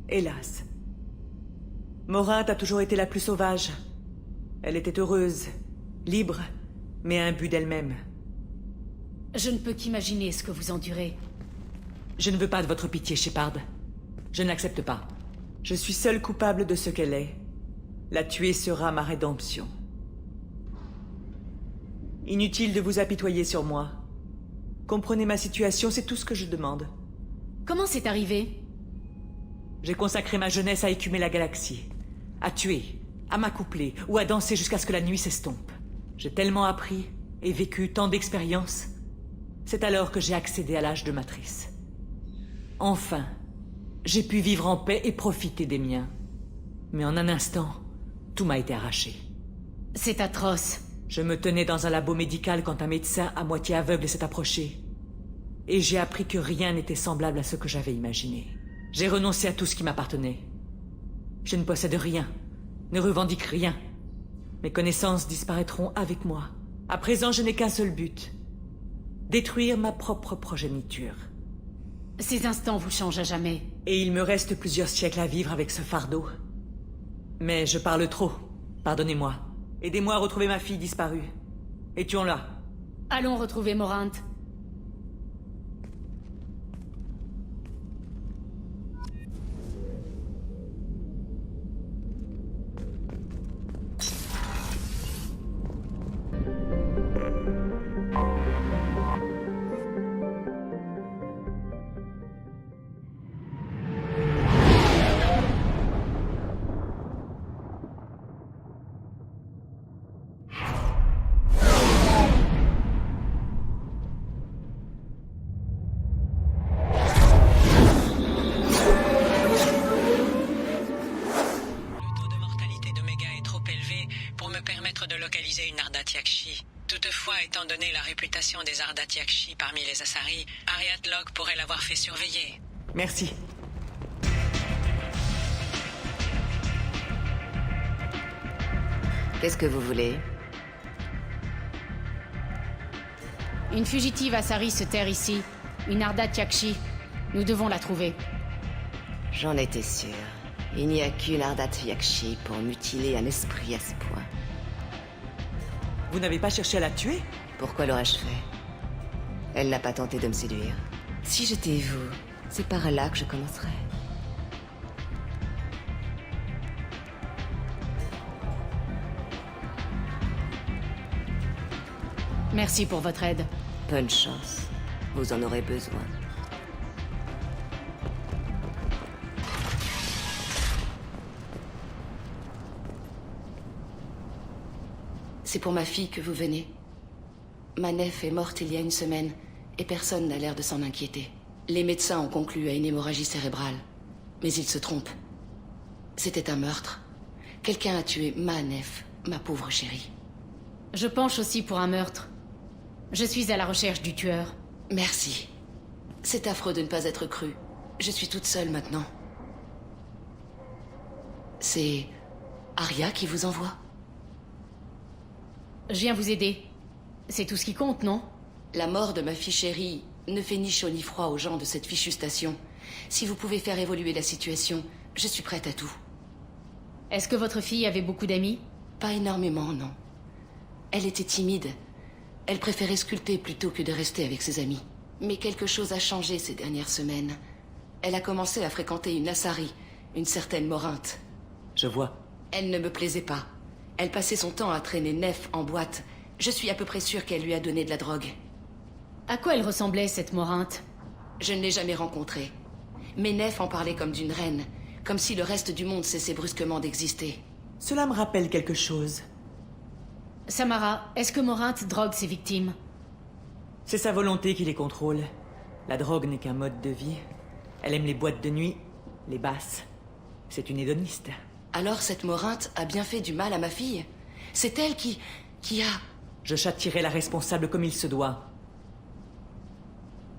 Hélas. Morinthe a toujours été la plus sauvage. Elle était heureuse, libre, mais imbue d'elle-même. Je ne peux qu'imaginer ce que vous endurez. Je ne veux pas de votre pitié, Shepard. Je n'accepte pas. Je suis seule coupable de ce qu'elle est. La tuer sera ma rédemption. Inutile de vous apitoyer sur moi. Comprenez ma situation, c'est tout ce que je demande. Comment c'est arrivé? J'ai consacré ma jeunesse à écumer la galaxie, à tuer, à m'accoupler ou à danser jusqu'à ce que la nuit s'estompe. J'ai tellement appris et vécu tant d'expériences. C'est alors que j'ai accédé à l'âge de matrice. Enfin, j'ai pu vivre en paix et profiter des miens. Mais en un instant, tout m'a été arraché. C'est atroce. Je me tenais dans un labo médical quand un médecin à moitié aveugle s'est approché. Et j'ai appris que rien n'était semblable à ce que j'avais imaginé. J'ai renoncé à tout ce qui m'appartenait. Je ne possède rien, ne revendique rien. Mes connaissances disparaîtront avec moi. À présent, je n'ai qu'un seul but. Détruire ma propre progéniture. Ces instants vous changent à jamais. Et il me reste plusieurs siècles à vivre avec ce fardeau. Mais je parle trop. Pardonnez-moi. Aidez-moi à retrouver ma fille disparue. Et tuons-la. Allons retrouver Morinthe. réputation des Ardat Yakshi parmi les Asari, Ariat Locke pourrait l'avoir fait surveiller. Merci. Qu'est-ce que vous voulez? Une fugitive Asari se terre ici. Une Ardat Yakshi. Nous devons la trouver. J'en étais sûr. Il n'y a qu'une Ardat Yakshi pour mutiler un esprit à ce point. Vous n'avez pas cherché à la tuer? Pourquoi l'aurais-je fait? Elle n'a pas tenté de me séduire. Si j'étais vous, c'est par là que je commencerais. Merci pour votre aide. Bonne chance. Vous en aurez besoin. C'est pour ma fille que vous venez. Ma nef est morte il y a une semaine, et personne n'a l'air de s'en inquiéter. Les médecins ont conclu à une hémorragie cérébrale. Mais ils se trompent. C'était un meurtre. Quelqu'un a tué ma nef, ma pauvre chérie. Je penche aussi pour un meurtre. Je suis à la recherche du tueur. Merci. C'est affreux de ne pas être cru. Je suis toute seule maintenant. C'est Arya qui vous envoie? Je viens vous aider. C'est tout ce qui compte, non? La mort de ma fille chérie ne fait ni chaud ni froid aux gens de cette fichue station. Si vous pouvez faire évoluer la situation, je suis prête à tout. Est-ce que votre fille avait beaucoup d'amis? Pas énormément, non. Elle était timide. Elle préférait sculpter plutôt que de rester avec ses amis. Mais quelque chose a changé ces dernières semaines. Elle a commencé à fréquenter une Asari, une certaine Morinte. Je vois. Elle ne me plaisait pas. Elle passait son temps à traîner Nef en boîte. Je suis à peu près sûre qu'elle lui a donné de la drogue. À quoi elle ressemblait, cette Morinte? Je ne l'ai jamais rencontrée. Mais Nef en parlait comme d'une reine, comme si le reste du monde cessait brusquement d'exister. Cela me rappelle quelque chose. Samara, est-ce que Morinte drogue ses victimes? C'est sa volonté qui les contrôle. La drogue n'est qu'un mode de vie. Elle aime les boîtes de nuit, les basses. C'est une hédoniste. Alors cette Morinte a bien fait du mal à ma fille? C'est elle qui a... Je châtierai la responsable comme il se doit.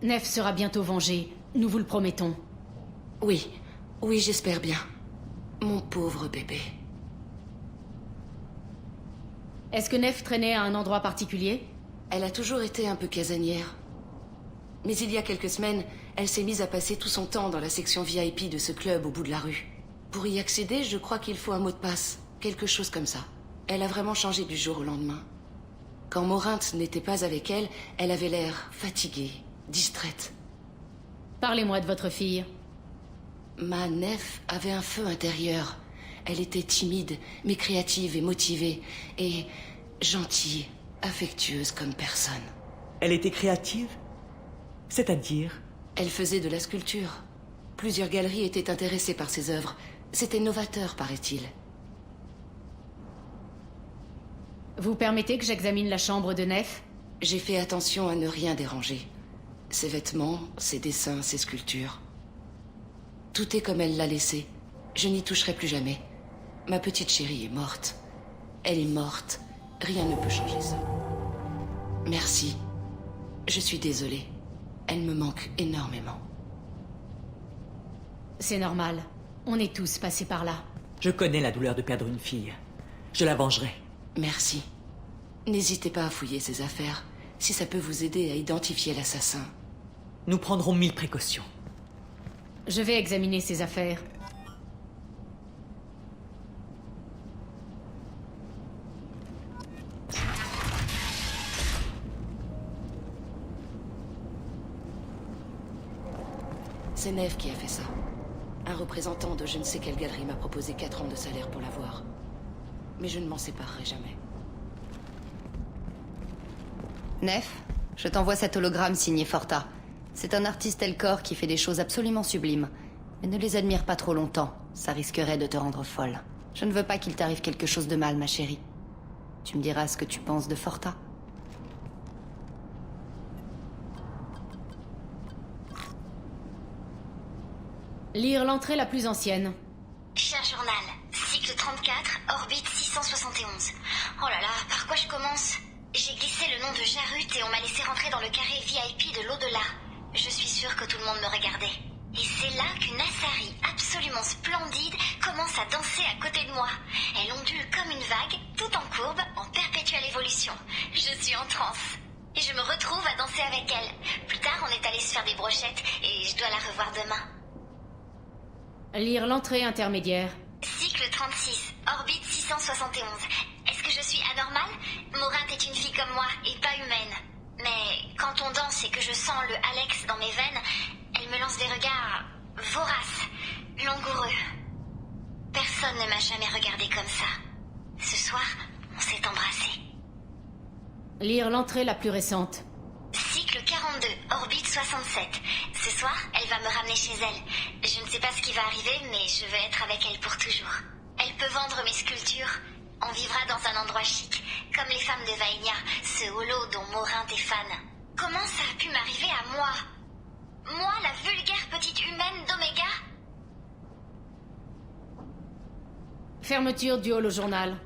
Nef sera bientôt vengée, nous vous le promettons. Oui, oui, j'espère bien. Mon pauvre bébé. Est-ce que Nef traînait à un endroit particulier? Elle a toujours été un peu casanière. Mais il y a quelques semaines, elle s'est mise à passer tout son temps dans la section VIP de ce club au bout de la rue. Pour y accéder, je crois qu'il faut un mot de passe, quelque chose comme ça. Elle a vraiment changé du jour au lendemain. Quand Morinte n'était pas avec elle, elle avait l'air fatiguée, distraite. Parlez-moi de votre fille. Ma nef avait un feu intérieur. Elle était timide, mais créative et motivée, et gentille, affectueuse comme personne. Elle était créative? C'est-à-dire? Elle faisait de la sculpture. Plusieurs galeries étaient intéressées par ses œuvres. C'était novateur, paraît-il. Vous permettez que j'examine la chambre de Nef? J'ai fait attention à ne rien déranger. Ses vêtements, ses dessins, ses sculptures. Tout est comme elle l'a laissé. Je n'y toucherai plus jamais. Ma petite chérie est morte. Elle est morte. Rien ne peut changer ça. Merci. Je suis désolée. Elle me manque énormément. C'est normal. On est tous passés par là. Je connais la douleur de perdre une fille. Je la vengerai. Merci. N'hésitez pas à fouiller ses affaires, si ça peut vous aider à identifier l'assassin. Nous prendrons 1000 précautions. Je vais examiner ses affaires. C'est Nef qui a fait ça. Un représentant de je ne sais quelle galerie m'a proposé 4 ans de salaire pour la voir. Mais je ne m'en séparerai jamais. Nef, je t'envoie cet hologramme signé Forta. C'est un artiste Elcor qui fait des choses absolument sublimes. Mais ne les admire pas trop longtemps, ça risquerait de te rendre folle. Je ne veux pas qu'il t'arrive quelque chose de mal, ma chérie. Tu me diras ce que tu penses de Forta. Lire l'entrée la plus ancienne. Cher journal, cycle 34, orbite 671. Oh là là, par quoi je commence? J'ai glissé le nom de Jarut et on m'a laissé rentrer dans le carré VIP de l'au-delà. Je suis sûre que tout le monde me regardait. Et c'est là qu'une Asari absolument splendide commence à danser à côté de moi. Elle ondule comme une vague, tout en courbe, en perpétuelle évolution. Je suis en transe. Et je me retrouve à danser avec elle. Plus tard, on est allé se faire des brochettes et je dois la revoir demain. Lire l'entrée intermédiaire. Cycle 36, orbite 671. Est-ce que je suis anormale? Morinte est une fille comme moi et pas humaine. Mais quand on danse et que je sens le Alex dans mes veines, elle me lance des regards voraces, langoureux. Personne ne m'a jamais regardée comme ça. Ce soir, on s'est embrassés. Lire l'entrée la plus récente. Cycle 42, orbite 67. Ce soir, elle va me ramener chez elle. Je ne sais pas ce qui va arriver, mais je veux être avec elle pour toujours. Elle peut vendre mes sculptures. On vivra dans un endroit chic, comme les femmes de Vaenia, ce holo dont Morinte est fan. Comment ça a pu m'arriver à moi? Moi, la vulgaire petite humaine d'Oméga? Fermeture du hall au journal.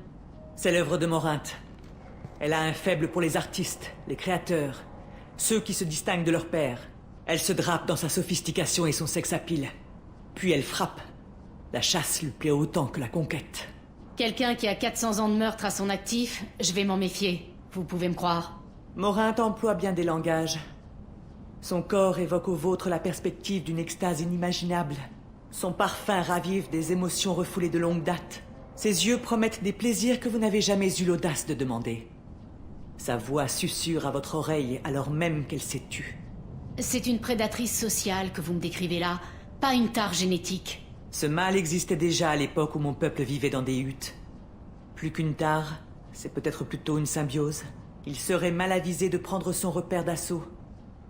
C'est l'œuvre de Morinte. Elle a un faible pour les artistes, les créateurs, ceux qui se distinguent de leur père. Elle se drape dans sa sophistication et son sex appeal. Puis elle frappe. La chasse lui plaît autant que la conquête. Quelqu'un qui a 400 ans de meurtre à son actif, je vais m'en méfier. Vous pouvez me croire. Morinte emploie bien des langages. Son corps évoque au vôtre la perspective d'une extase inimaginable. Son parfum ravive des émotions refoulées de longue date. Ses yeux promettent des plaisirs que vous n'avez jamais eu l'audace de demander. Sa voix susurre à votre oreille alors même qu'elle s'est tue. C'est une prédatrice sociale que vous me décrivez là, pas une tare génétique. Ce mal existait déjà à l'époque où mon peuple vivait dans des huttes. Plus qu'une tare, c'est peut-être plutôt une symbiose. Il serait mal avisé de prendre son repère d'assaut.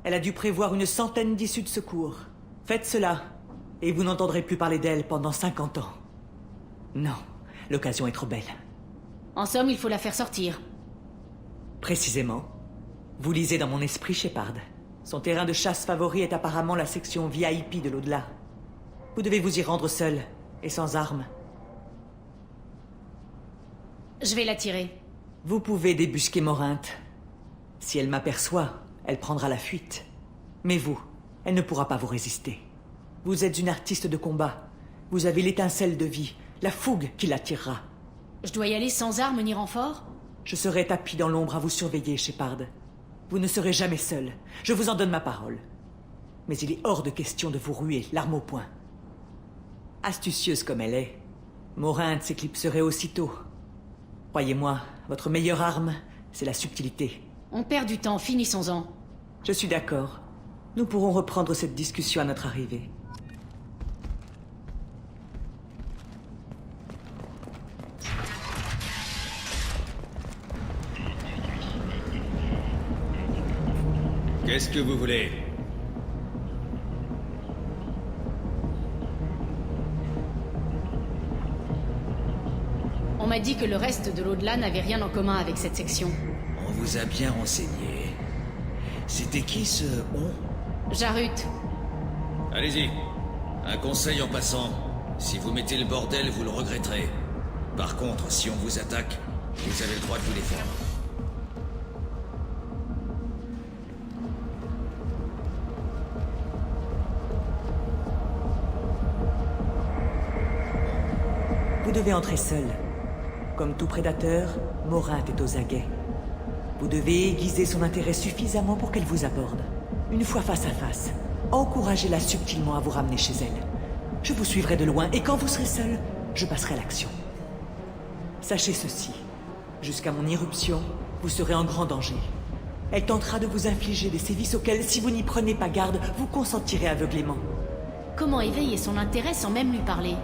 Elle a dû prévoir une centaine d'issues de secours. Faites cela, et vous n'entendrez plus parler d'elle pendant 50 ans. Non, l'occasion est trop belle. En somme, il faut la faire sortir. Précisément. Vous lisez dans mon esprit, Shepard. Son terrain de chasse favori est apparemment la section VIP de l'au-delà. Vous devez vous y rendre seul, et sans armes. Je vais la tirer. Vous pouvez débusquer Morinte. Si elle m'aperçoit, elle prendra la fuite. Mais vous, elle ne pourra pas vous résister. Vous êtes une artiste de combat. Vous avez l'étincelle de vie, la fougue qui l'attirera. Je dois y aller sans armes ni renfort? Je serai tapi dans l'ombre à vous surveiller, Shepard. Vous ne serez jamais seul. Je vous en donne ma parole. Mais il est hors de question de vous ruer, l'arme au poing. Astucieuse comme elle est, Morinte s'éclipserait aussitôt. Croyez-moi, votre meilleure arme, c'est la subtilité. On perd du temps, finissons-en. Je suis d'accord. Nous pourrons reprendre cette discussion à notre arrivée. Qu'est-ce que vous voulez? On m'a dit que le reste de l'au-delà n'avait rien en commun avec cette section. On vous a bien renseigné. C'était qui ce on? Jarut. Allez-y. Un conseil en passant. Si vous mettez le bordel, vous le regretterez. Par contre, si on vous attaque, vous avez le droit de vous défendre. Vous devez entrer seul. Comme tout prédateur, Morinte est aux aguets. Vous devez aiguiser son intérêt suffisamment pour qu'elle vous aborde. Une fois face à face, encouragez-la subtilement à vous ramener chez elle. Je vous suivrai de loin et quand vous serez seul, je passerai à l'action. Sachez ceci. Jusqu'à mon irruption, vous serez en grand danger. Elle tentera de vous infliger des sévices auxquels, si vous n'y prenez pas garde, vous consentirez aveuglément. Comment éveiller son intérêt sans même lui parler?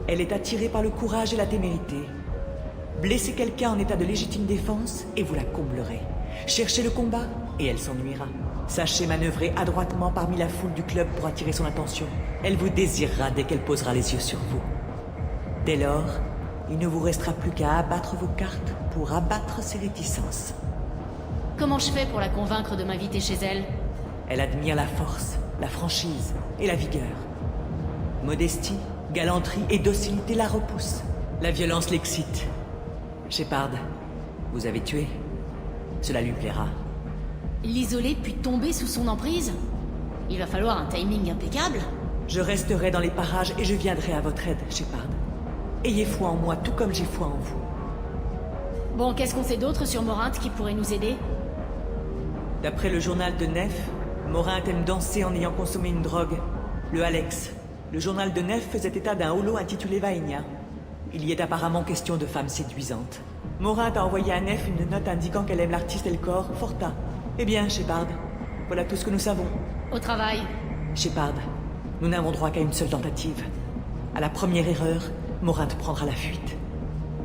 Elle est attirée par le courage et la témérité. Blessez quelqu'un en état de légitime défense et vous la comblerez. Cherchez le combat et elle s'ennuiera. Sachez manœuvrer adroitement parmi la foule du club pour attirer son attention. Elle vous désirera dès qu'elle posera les yeux sur vous. Dès lors, il ne vous restera plus qu'à abattre vos cartes pour abattre ses réticences. Comment je fais pour la convaincre de m'inviter chez elle? Elle admire la force, la franchise et la vigueur. Modestie, galanterie et docilité la repoussent. La violence l'excite. Shepard, vous avez tué. Cela lui plaira. L'isoler puis tomber sous son emprise? Il va falloir un timing impeccable. Je resterai dans les parages et je viendrai à votre aide, Shepard. Ayez foi en moi, tout comme j'ai foi en vous. Bon, qu'est-ce qu'on sait d'autre sur Morinthe qui pourrait nous aider? D'après le journal de Nef, Morinthe aime danser en ayant consommé une drogue, le Alex. Le journal de Nef faisait état d'un holo intitulé Vaenia. Il y est apparemment question de femmes séduisantes. Morinthe a envoyé à Nef une note indiquant qu'elle aime l'artiste Elcor, Forta. Eh bien, Shepard, voilà tout ce que nous savons. Au travail. Shepard, nous n'avons droit qu'à une seule tentative. À la première erreur, Morinthe prendra la fuite.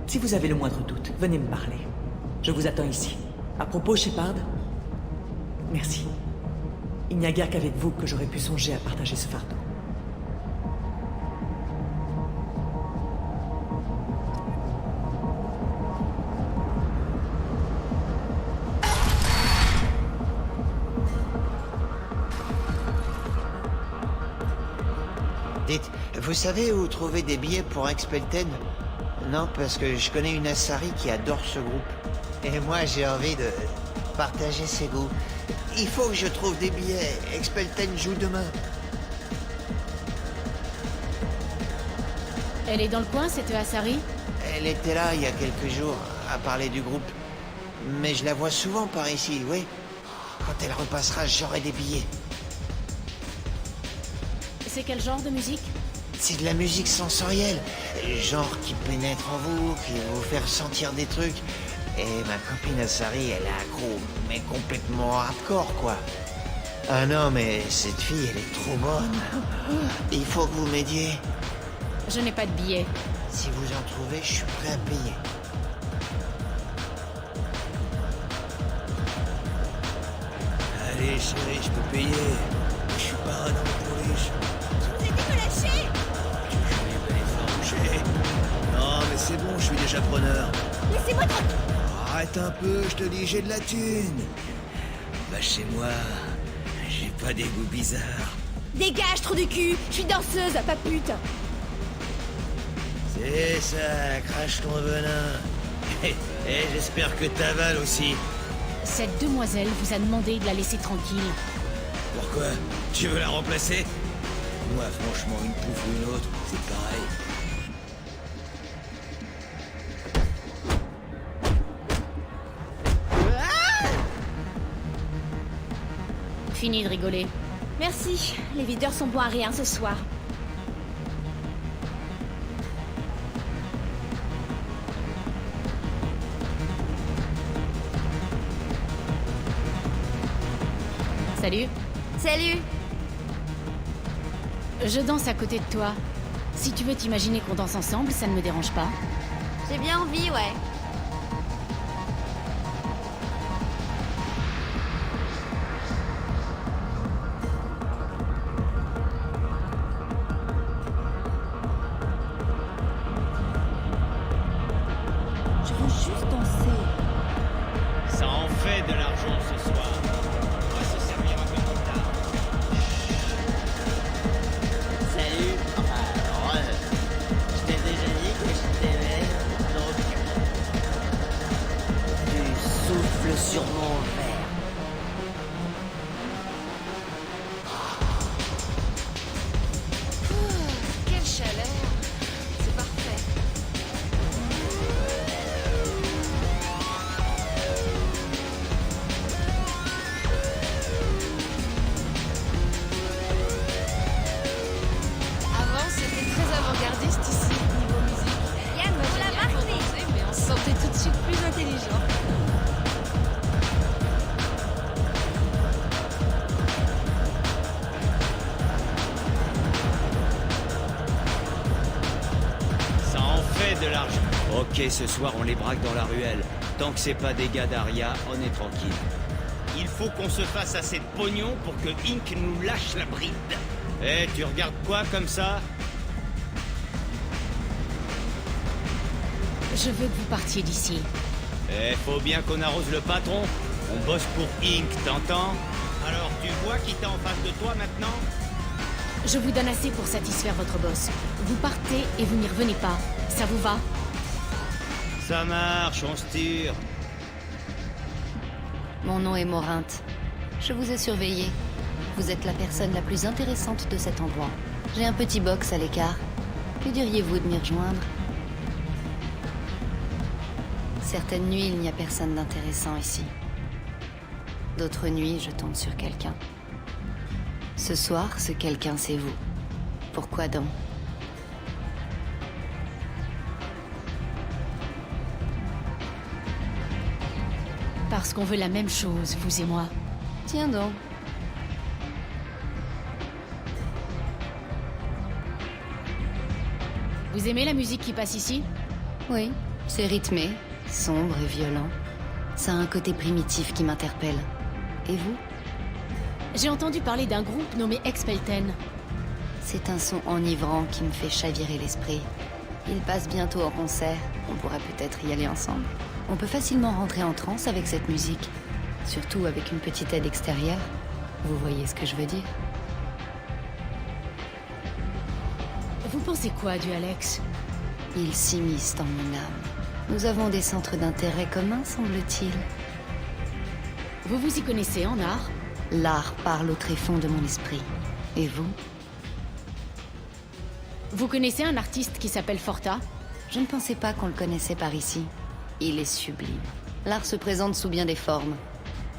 Si vous avez le moindre doute, venez me parler. Je vous attends ici. À propos, Shepard, merci. Il n'y a guère qu'avec vous que j'aurais pu songer à partager ce fardeau. Dites, vous savez où trouver des billets pour Expelten? Non, parce que je connais une Asari qui adore ce groupe. Et moi, j'ai envie de partager ses goûts. Il faut que je trouve des billets. Expelten joue demain. Elle est dans le coin, cette Asari? Elle était là il y a quelques jours, à parler du groupe. Mais je la vois souvent par ici, oui. Quand elle repassera, j'aurai des billets. C'est quel genre de musique? C'est de la musique sensorielle. Genre qui pénètre en vous, qui va vous faire sentir des trucs. Et ma copine Asari, elle est accro, mais complètement hardcore, quoi. Ah non, mais cette fille, elle est trop bonne. Il faut que vous m'aidiez. Je n'ai pas de billets. Si vous en trouvez, je suis prêt à payer. Allez, chérie, je peux payer. Je suis pas un homme pour riche. Je vous ai dit de lâcher. Non, mais c'est bon, je suis déjà preneur. Laissez-moi tranquille. Arrête un peu, je te dis, j'ai de la thune. Va chez moi, j'ai pas des goûts bizarres. Dégage, trou du cul. Je suis danseuse, pas pute. C'est ça, crache ton venin. Et j'espère que t'avales aussi. Cette demoiselle vous a demandé de la laisser tranquille. Pourquoi? Tu veux la remplacer? Moi, franchement, une pouffe ou une autre, c'est pareil. Fini de rigoler. Merci. Les videurs sont bons à rien ce soir. Salut. Salut. Je danse à côté de toi. Si tu veux t'imaginer qu'on danse ensemble, ça ne me dérange pas. J'ai bien envie, ouais. Je veux juste danser. Ça en fait de l'argent ce soir. On va se servir un peu plus tard. Salut. Enfin, je t'ai déjà dit que je t'aimais, donc... Tu souffles sur mon verre. Quelle chaleur! C'est parfait. Avant, c'était très avant-gardiste ici, niveau musique. Yann, on l'a marqué. Mais on se sentait tout de suite plus intelligent. Ça en fait de l'argent. Ok, ce soir on les braque dans la ruelle. Tant que c'est pas des gars d'Aria, on est tranquille. Il faut qu'on se fasse assez de pognon pour que Inc nous lâche la bride. Eh, tu regardes quoi comme ça? Je veux que vous partiez d'ici. Eh, faut bien qu'on arrose le patron. On bosse pour Inc, t'entends? Alors, tu vois qui t'es en face de toi maintenant? Je vous donne assez pour satisfaire votre boss. Vous partez et vous n'y revenez pas. Ça vous va? Ça marche, on se tire. Mon nom est Morinthe. Je vous ai surveillé. Vous êtes la personne la plus intéressante de cet endroit. J'ai un petit box à l'écart. Que diriez-vous de m'y rejoindre? Certaines nuits, il n'y a personne d'intéressant ici. D'autres nuits, je tombe sur quelqu'un. Ce soir, ce quelqu'un, c'est vous. Pourquoi donc? Parce qu'on veut la même chose, vous et moi. Tiens donc. Vous aimez la musique qui passe ici? Oui, c'est rythmé, sombre et violent. Ça a un côté primitif qui m'interpelle. Et vous? J'ai entendu parler d'un groupe nommé Expelten. C'est un son enivrant qui me fait chavirer l'esprit. Il passe bientôt en concert. On pourra peut-être y aller ensemble. On peut facilement rentrer en transe avec cette musique. Surtout avec une petite aide extérieure. Vous voyez ce que je veux dire? Vous pensez quoi du Alex? Il s'immisce dans mon âme. Nous avons des centres d'intérêt communs, semble-t-il. Vous vous y connaissez en art? L'art parle au tréfonds de mon esprit. Et vous? Vous connaissez un artiste qui s'appelle Forta? Je ne pensais pas qu'on le connaissait par ici. Il est sublime. L'art se présente sous bien des formes.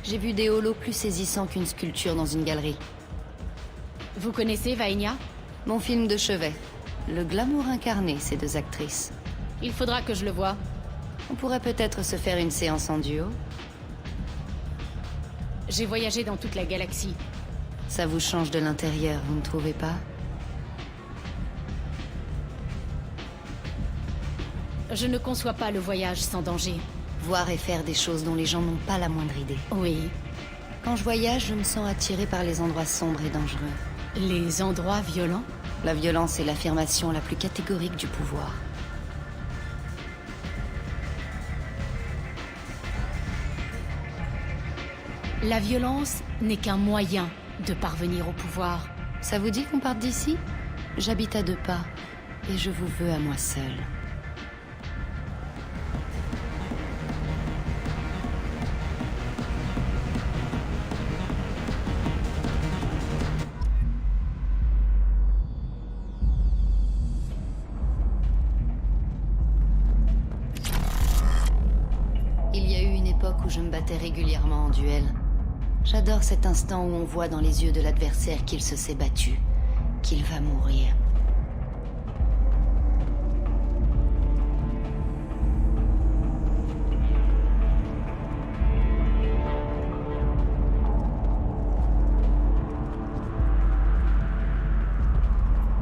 J'ai vu des holos plus saisissants qu'une sculpture dans une galerie. Vous connaissez Vaenia? Mon film de chevet. Le glamour incarné, ces deux actrices. Il faudra que je le voie. On pourrait peut-être se faire une séance en duo. J'ai voyagé dans toute la galaxie. Ça vous change de l'intérieur, vous ne trouvez pas? Je ne conçois pas le voyage sans danger. Voir et faire des choses dont les gens n'ont pas la moindre idée. Oui. Quand je voyage, je me sens attirée par les endroits sombres et dangereux. Les endroits violents? La violence est l'affirmation la plus catégorique du pouvoir. La violence n'est qu'un moyen de parvenir au pouvoir. Ça vous dit qu'on parte d'ici? J'habite à 2 pas, et je vous veux à moi seule. Il y a eu une époque où je me battais régulièrement en duel. J'adore cet instant où on voit dans les yeux de l'adversaire qu'il se s'est battu, qu'il va mourir.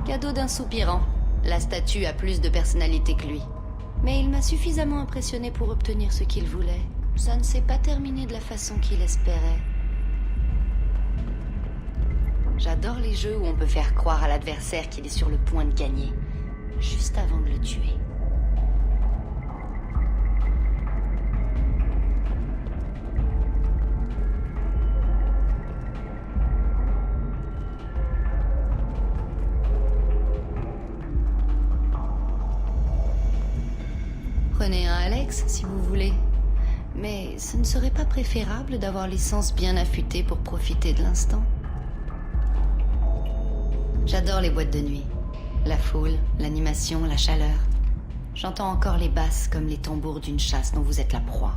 Cadeau d'un soupirant. La statue a plus de personnalité que lui. Mais il m'a suffisamment impressionné pour obtenir ce qu'il voulait. Ça ne s'est pas terminé de la façon qu'il espérait. J'adore les jeux où on peut faire croire à l'adversaire qu'il est sur le point de gagner, juste avant de le tuer. Prenez un Alex, si vous voulez. Mais ce ne serait pas préférable d'avoir les sens bien affûtés pour profiter de l'instant? J'adore les boîtes de nuit. La foule, l'animation, la chaleur. J'entends encore les basses comme les tambours d'une chasse dont vous êtes la proie.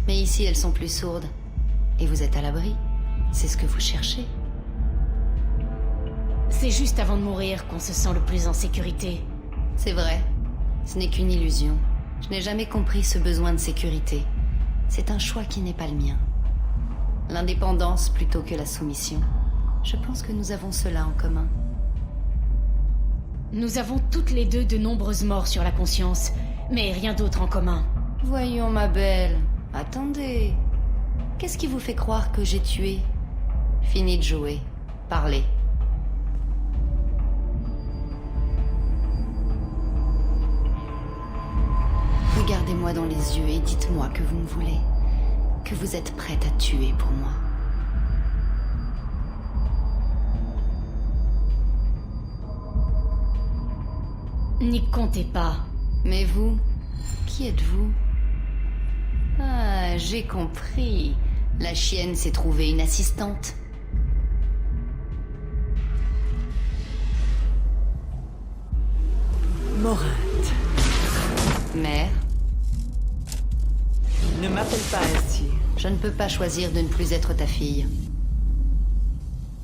Mais ici, elles sont plus sourdes. Et vous êtes à l'abri. C'est ce que vous cherchez. C'est juste avant de mourir qu'on se sent le plus en sécurité. C'est vrai. Ce n'est qu'une illusion. Je n'ai jamais compris ce besoin de sécurité. C'est un choix qui n'est pas le mien. L'indépendance plutôt que la soumission. Je pense que nous avons cela en commun. Nous avons toutes les deux de nombreuses morts sur la conscience, mais rien d'autre en commun. Voyons, ma belle. Attendez. Qu'est-ce qui vous fait croire que j'ai tué? Fini de jouer. Parlez. Regardez-moi dans les yeux et dites-moi que vous me voulez. Que vous êtes prête à tuer pour moi. N'y comptez pas. Mais vous, qui êtes-vous? Ah, j'ai compris. La chienne s'est trouvée une assistante. Morinte. Mère? Ne m'appelle pas ainsi. Je ne peux pas choisir de ne plus être ta fille.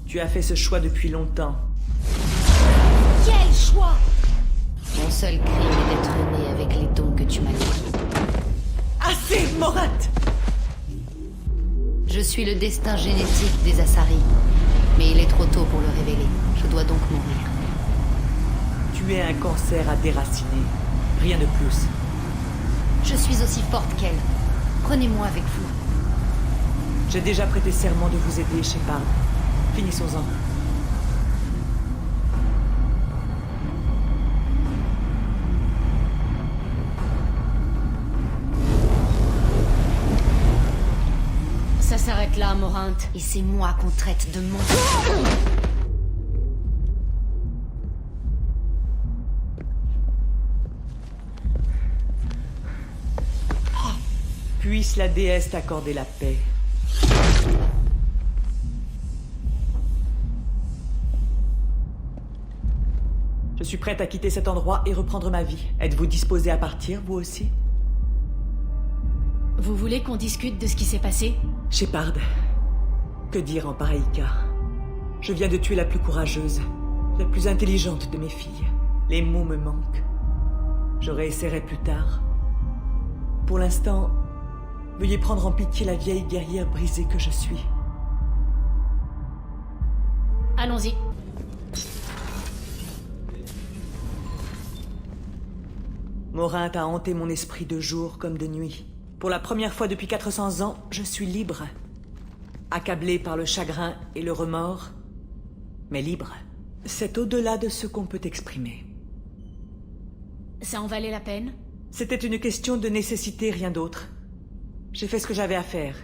Tu as fait ce choix depuis longtemps. Quel choix? Mon seul crime est d'être né avec les dons que tu m'as légués. Assez, Morinte! Je suis le destin génétique des Asari. Mais il est trop tôt pour le révéler. Je dois donc mourir. Tu es un cancer à déraciner. Rien de plus. Je suis aussi forte qu'elle. Prenez-moi avec vous. J'ai déjà prêté serment de vous aider, Shepard. Finissons-en. Ça s'arrête là, Morinte. Et c'est moi qu'on traite de monstre. Puisse la déesse t'accorder la paix. Je suis prête à quitter cet endroit et reprendre ma vie. Êtes-vous disposé à partir, vous aussi? Vous voulez qu'on discute de ce qui s'est passé? Shepard, que dire en pareil cas? Je viens de tuer la plus courageuse, la plus intelligente de mes filles. Les mots me manquent. Je réessayerai plus tard. Pour l'instant, veuillez prendre en pitié la vieille guerrière brisée que je suis. Allons-y. Morinte a hanté mon esprit de jour comme de nuit. Pour la première fois depuis 400 ans, je suis libre. Accablé par le chagrin et le remords, mais libre. C'est au-delà de ce qu'on peut exprimer. Ça en valait la peine? C'était une question de nécessité, rien d'autre. J'ai fait ce que j'avais à faire.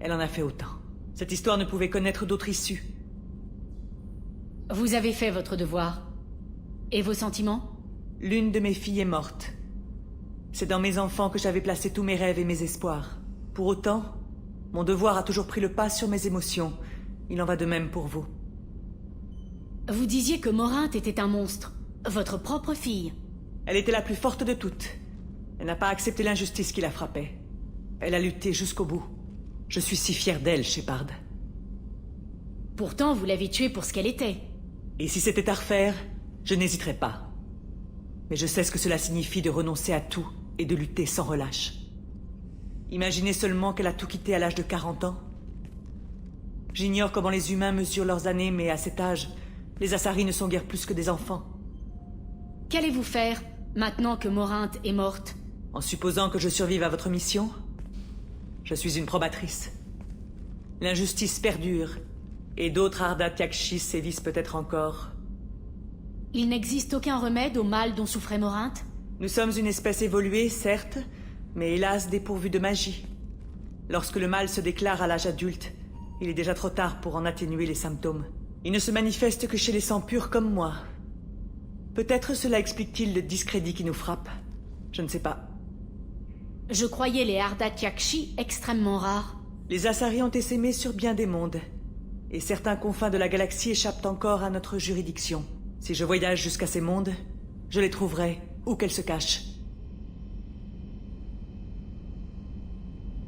Elle en a fait autant. Cette histoire ne pouvait connaître d'autre issue. Vous avez fait votre devoir. Et vos sentiments? L'une de mes filles est morte. C'est dans mes enfants que j'avais placé tous mes rêves et mes espoirs. Pour autant, mon devoir a toujours pris le pas sur mes émotions. Il en va de même pour vous. Vous disiez que Morinte était un monstre. Votre propre fille. Elle était la plus forte de toutes. Elle n'a pas accepté l'injustice qui la frappait. Elle a lutté jusqu'au bout. Je suis si fier d'elle, Shepard. Pourtant, vous l'avez tuée pour ce qu'elle était. Et si c'était à refaire, je n'hésiterais pas. Mais je sais ce que cela signifie de renoncer à tout et de lutter sans relâche. Imaginez seulement qu'elle a tout quitté à l'âge de 40 ans. J'ignore comment les humains mesurent leurs années, mais à cet âge, les Asari ne sont guère plus que des enfants. Qu'allez-vous faire, maintenant que Morinte est morte? En supposant que je survive à votre mission, je suis une probatrice. L'injustice perdure, et d'autres Ardat Yakshi sévissent peut-être encore. Il n'existe aucun remède au mal dont souffrait Morinte? Nous sommes une espèce évoluée, certes, mais hélas dépourvue de magie. Lorsque le mal se déclare à l'âge adulte, il est déjà trop tard pour en atténuer les symptômes. Il ne se manifeste que chez les sangs purs comme moi. Peut-être cela explique-t-il le discrédit qui nous frappe. Je ne sais pas. Je croyais les Ardat Yakshi extrêmement rares. Les Asari ont essaimé sur bien des mondes. Et certains confins de la galaxie échappent encore à notre juridiction. Si je voyage jusqu'à ces mondes, je les trouverai, où qu'elles se cachent.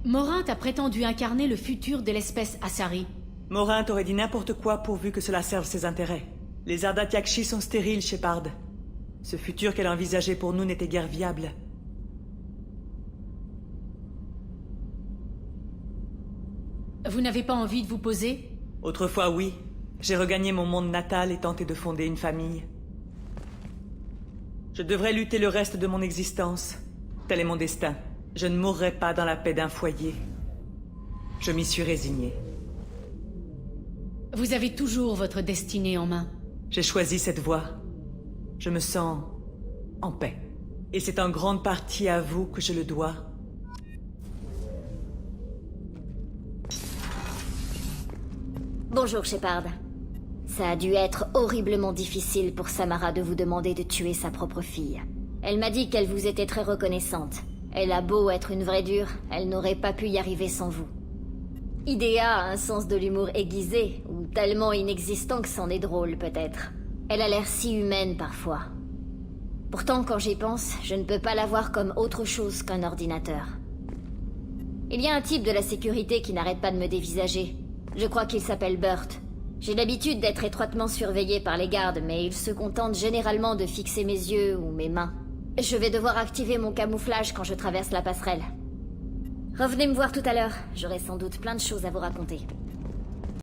Morinte a prétendu incarner le futur de l'espèce Asari. Morinte aurait dit n'importe quoi pourvu que cela serve ses intérêts. Les Ardat Yakshi sont stériles, Shepard. Ce futur qu'elle envisageait pour nous n'était guère viable. Vous n'avez pas envie de vous poser? Autrefois, oui. J'ai regagné mon monde natal et tenté de fonder une famille. Je devrais lutter le reste de mon existence. Tel est mon destin. Je ne mourrai pas dans la paix d'un foyer. Je m'y suis résigné. Vous avez toujours votre destinée en main. J'ai choisi cette voie. Je me sens en paix. Et c'est en grande partie à vous que je le dois. Bonjour, Shepard. Ça a dû être horriblement difficile pour Samara de vous demander de tuer sa propre fille. Elle m'a dit qu'elle vous était très reconnaissante. Elle a beau être une vraie dure, elle n'aurait pas pu y arriver sans vous. Idea a un sens de l'humour aiguisé, ou tellement inexistant que c'en est drôle, peut-être. Elle a l'air si humaine, parfois. Pourtant, quand j'y pense, je ne peux pas la voir comme autre chose qu'un ordinateur. Il y a un type de la sécurité qui n'arrête pas de me dévisager. Je crois qu'il s'appelle Burt. J'ai l'habitude d'être étroitement surveillée par les gardes, mais il se contente généralement de fixer mes yeux ou mes mains. Je vais devoir activer mon camouflage quand je traverse la passerelle. Revenez me voir tout à l'heure, j'aurai sans doute plein de choses à vous raconter.